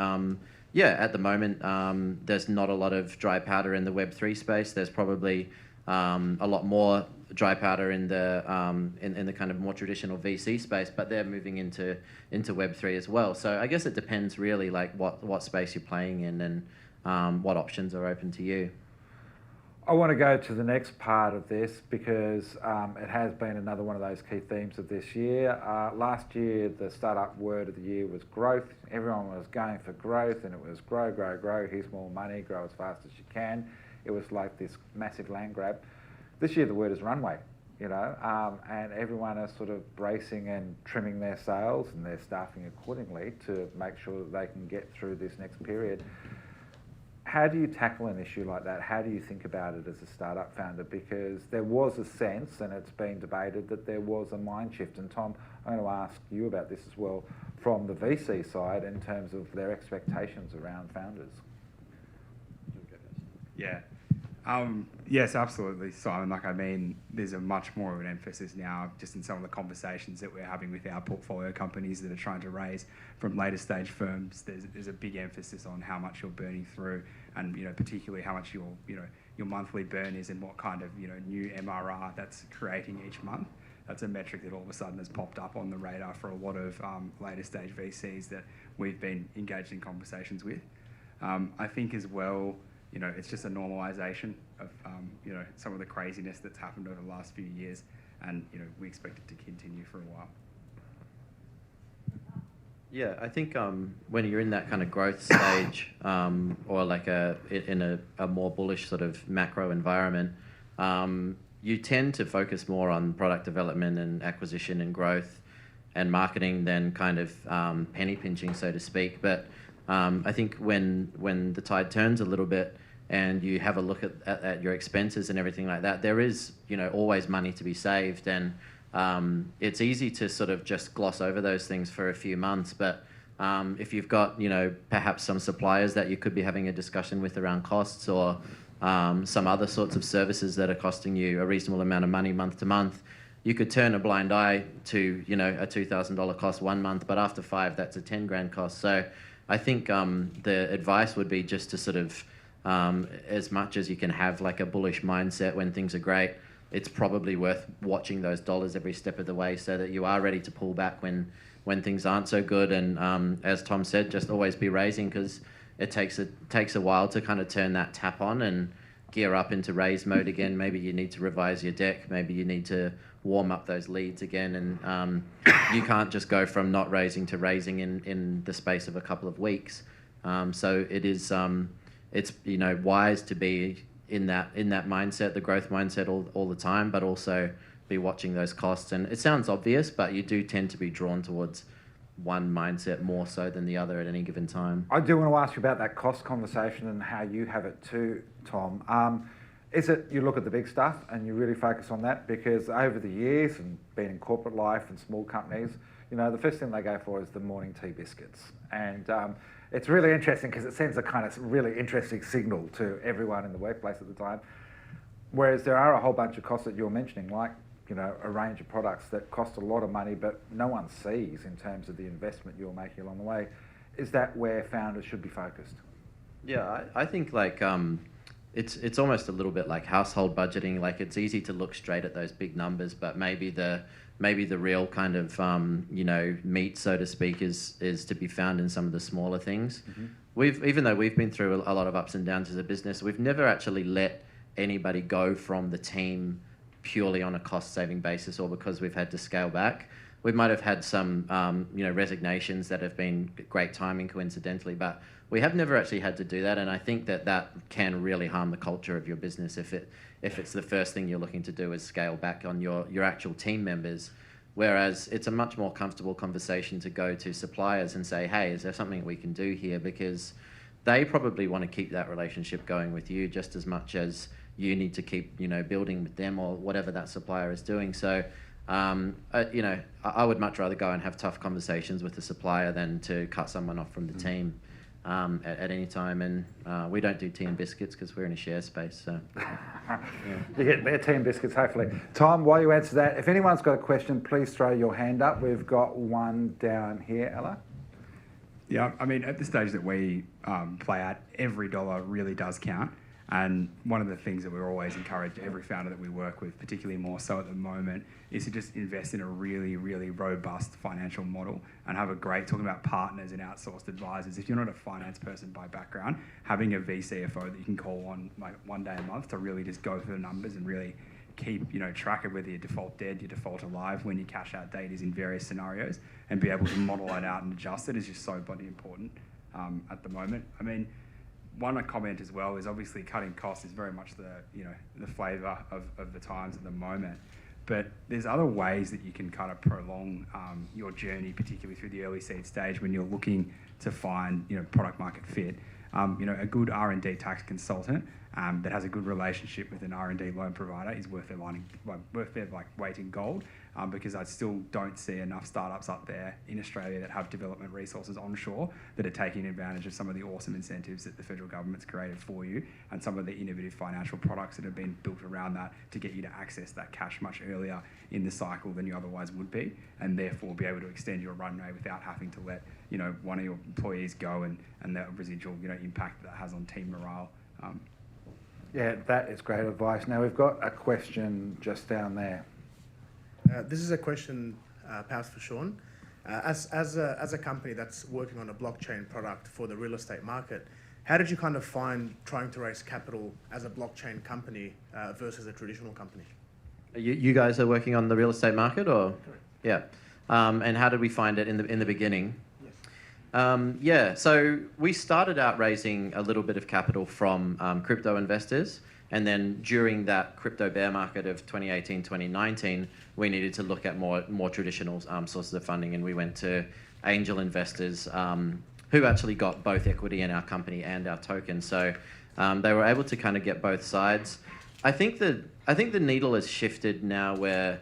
at the moment, there's not a lot of dry powder in the Web3 space. There's probably a lot more dry powder in the kind of more traditional VC space, but they're moving into Web3 as well. So I guess it depends really like what space you're playing in and what options are open to you.
I want to go to the next part of this, because it has been another one of those key themes of this year. Last year, the startup word of the year was growth. Everyone was going for growth, and it was grow, grow, grow. Here's more money, grow as fast as you can. It was like this massive land grab. This year, the word is runway, and everyone is sort of bracing and trimming their sails and their staffing accordingly to make sure that they can get through this next period. How do you tackle an issue like that? How do you think about it as a startup founder? Because there was a sense, and it's been debated, that there was a mind shift. And Tom, I'm going to ask you about this as well from the VC side in terms of their expectations around founders.
Yeah. Yes, absolutely, Simon. There's a much more of an emphasis now just in some of the conversations that we're having with our portfolio companies that are trying to raise from later stage firms. There's a big emphasis on how much you're burning through, and particularly how much your monthly burn is, and what kind of new MRR that's creating each month. That's a metric that all of a sudden has popped up on the radar for a lot of later stage VCs that we've been engaged in conversations with. I think as well, it's just a normalisation of, some of the craziness that's happened over the last few years, and, we expect it to continue for a while.
Yeah, I think when you're in that kind of growth stage, or like in a more bullish sort of macro environment, you tend to focus more on product development and acquisition and growth and marketing than kind of penny pinching, so to speak. But I think when the tide turns a little bit and you have a look at your expenses and everything like that, there is always money to be saved, and it's easy to sort of just gloss over those things for a few months. But if you've got perhaps some suppliers that you could be having a discussion with around costs, or some other sorts of services that are costing you a reasonable amount of money month to month, you could turn a blind eye to a $2,000 cost 1 month, but after 5 that's a 10 grand cost. So I think the advice would be just to sort of as much as you can have like a bullish mindset when things are great, it's probably worth watching those dollars every step of the way so that you are ready to pull back when things aren't so good. And as Tom said, just always be raising, because it takes a while to kind of turn that tap on and gear up into raise mode again. Maybe you need to revise your deck. Maybe you need to warm up those leads again. And you can't just go from not raising to raising in the space of a couple of weeks. So it is it's wise to be in that mindset, the growth mindset all the time, but also be watching those costs. And it sounds obvious, but you do tend to be drawn towards one mindset more so than the other at any given time.
I do want to ask you about that cost conversation and how you have it too, Tom. Is it you look at the big stuff and you really focus on that? Because over the years and being in corporate life and small companies, the first thing they go for is the morning tea biscuits. And it's really interesting because it sends a kind of really interesting signal to everyone in the workplace at the time. Whereas there are a whole bunch of costs that you're mentioning, like a range of products that cost a lot of money but no one sees in terms of the investment you're making along the way. Is that where founders should be focused?
Yeah, I think it's almost a little bit like household budgeting. Like, it's easy to look straight at those big numbers, but maybe the real kind of meat, so to speak, is to be found in some of the smaller things. Mm-hmm. Even though we've been through a lot of ups and downs as a business, we've never actually let anybody go from the team purely on a cost-saving basis or because we've had to scale back. We might have had some resignations that have been great timing coincidentally, but we have never actually had to do that, and I think that can really harm the culture of your business if it's the first thing you're looking to do is scale back on your actual team members. Whereas it's a much more comfortable conversation to go to suppliers and say, hey, is there something we can do here? Because they probably want to keep that relationship going with you just as much as you need to keep building with them or whatever that supplier is doing. So I would much rather go and have tough conversations with the supplier than to cut someone off from the team at any time. And we don't do tea and biscuits because we're in a share space. So
You get their tea and biscuits, hopefully. Tom, while you answer that, if anyone's got a question, please throw your hand up. We've got one down here, Ella.
Yeah, I mean, at the stage that we play at, every dollar really does count. And one of the things that we're always encourage every founder that we work with, particularly more so at the moment, is to just invest in a really, really robust financial model and have a great, talking about partners and outsourced advisors. If you're not a finance person by background, having a VCFO that you can call on like one day a month to really just go through the numbers and really keep track of whether you default dead, you default alive, when your cash out date is in various scenarios, and be able to model it out and adjust it is just so bloody important at the moment. I mean, one comment as well is obviously cutting costs is very much the flavour of the times at the moment. But there's other ways that you can kind of prolong your journey, particularly through the early seed stage when you're looking to find product market fit. A good R&D tax consultant that has a good relationship with an R&D loan provider is worth their weight in gold. Because I still don't see enough startups up there in Australia that have development resources onshore that are taking advantage of some of the awesome incentives that the federal government's created for you and some of the innovative financial products that have been built around that to get you to access that cash much earlier in the cycle than you otherwise would be, and therefore be able to extend your runway without having to let one of your employees go and the residual impact that has on team morale.
Yeah, that is great advice. Now we've got a question just down there.
This is a question perhaps for Sean. As a company that's working on a blockchain product for the real estate market, how did you kind of find trying to raise capital as a blockchain company versus a traditional company?
You guys are working on the real estate market, or?
Correct.
Yeah. And how did we find it in the beginning?
Yes.
So we started out raising a little bit of capital from crypto investors. And then during that crypto bear market of 2018, 2019, we needed to look at more traditional sources of funding, and we went to angel investors who actually got both equity in our company and our token. So they were able to kind of get both sides. I think the needle has shifted now where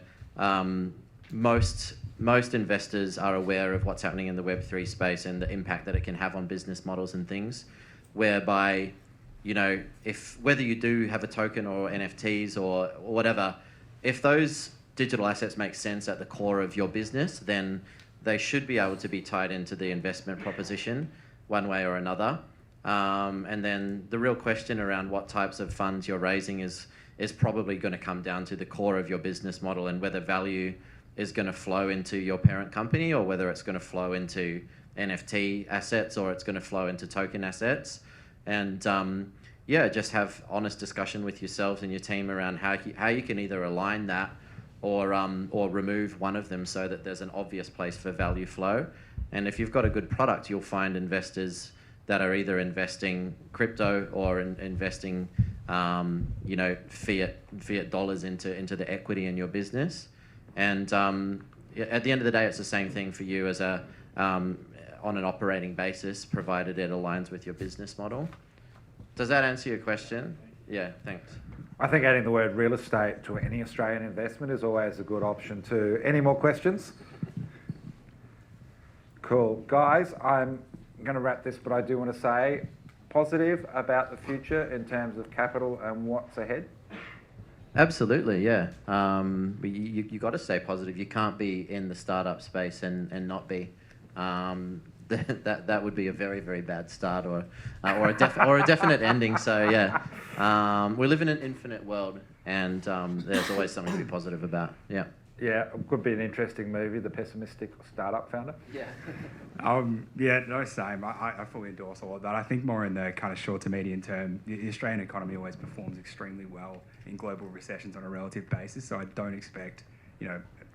most investors are aware of what's happening in the Web3 space and the impact that it can have on business models and things, whereby if whether you do have a token or NFTs or whatever, if those digital assets make sense at the core of your business, then they should be able to be tied into the investment proposition one way or another. And then the real question around what types of funds you're raising is probably going to come down to the core of your business model and whether value is going to flow into your parent company or whether it's going to flow into NFT assets or it's going to flow into token assets. And just have honest discussion with yourselves and your team around how you can either align that or remove one of them so that there's an obvious place for value flow. And if you've got a good product, you'll find investors that are either investing crypto or investing, fiat dollars into the equity in your business. And at the end of the day, it's the same thing for you as on an operating basis, provided it aligns with your business model. Does that answer your question? Yeah, thanks.
I think adding the word real estate to any Australian investment is always a good option too. Any more questions? Cool. Guys, I'm going to wrap this, but I do want to say positive about the future in terms of capital and what's ahead.
Absolutely, yeah. You got to stay positive. You can't be in the startup space and not be. That would be a very, very bad start or a definite ending. So yeah, we live in an infinite world, and there's always something to be positive about. Yeah.
Yeah, it could be an interesting movie, The Pessimistic Startup Founder.
Yeah.
Same. I fully endorse all of that. I think more in the kind of short to medium term, the Australian economy always performs extremely well in global recessions on a relative basis. So I don't expect,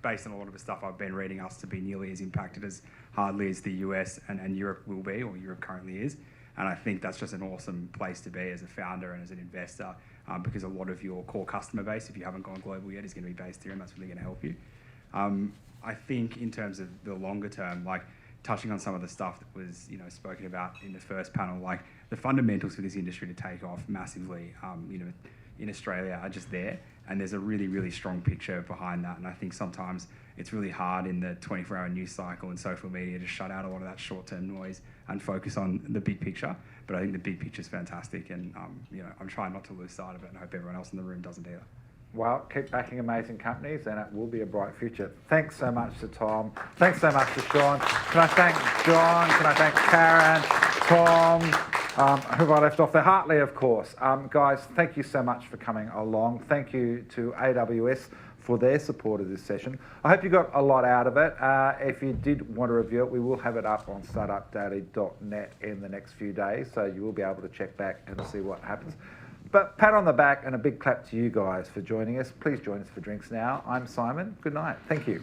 based on a lot of the stuff I've been reading, us to be nearly as impacted as hardly as the US and Europe will be, or Europe currently is. And I think that's just an awesome place to be as a founder and as an investor, because a lot of your core customer base, if you haven't gone global yet, is going to be based here, and that's really going to help you. I think in terms of the longer term, like touching on some of the stuff that was spoken about in the first panel, like the fundamentals for this industry to take off massively, in Australia are just there, and there's a really, really strong picture behind that. And I think sometimes it's really hard in the 24-hour news cycle and social media to shut out a lot of that short-term noise and focus on the big picture. But I think the big picture is fantastic, and I'm trying not to lose sight of it, and I hope everyone else in the room doesn't either.
Well, keep backing amazing companies, and it will be a bright future. Thanks so much to Tom. Thanks so much to Sean. Can I thank John? Can I thank Karen, Tom? Who have I left off there? Hartley, of course. Guys, thank you so much for coming along. Thank you to AWS for their support of this session. I hope you got a lot out of it. If you did want to review it, we will have it up on startupdaily.net in the next few days, so you will be able to check back and see what happens. But pat on the back and a big clap to you guys for joining us. Please join us for drinks now. I'm Simon. Good night. Thank you.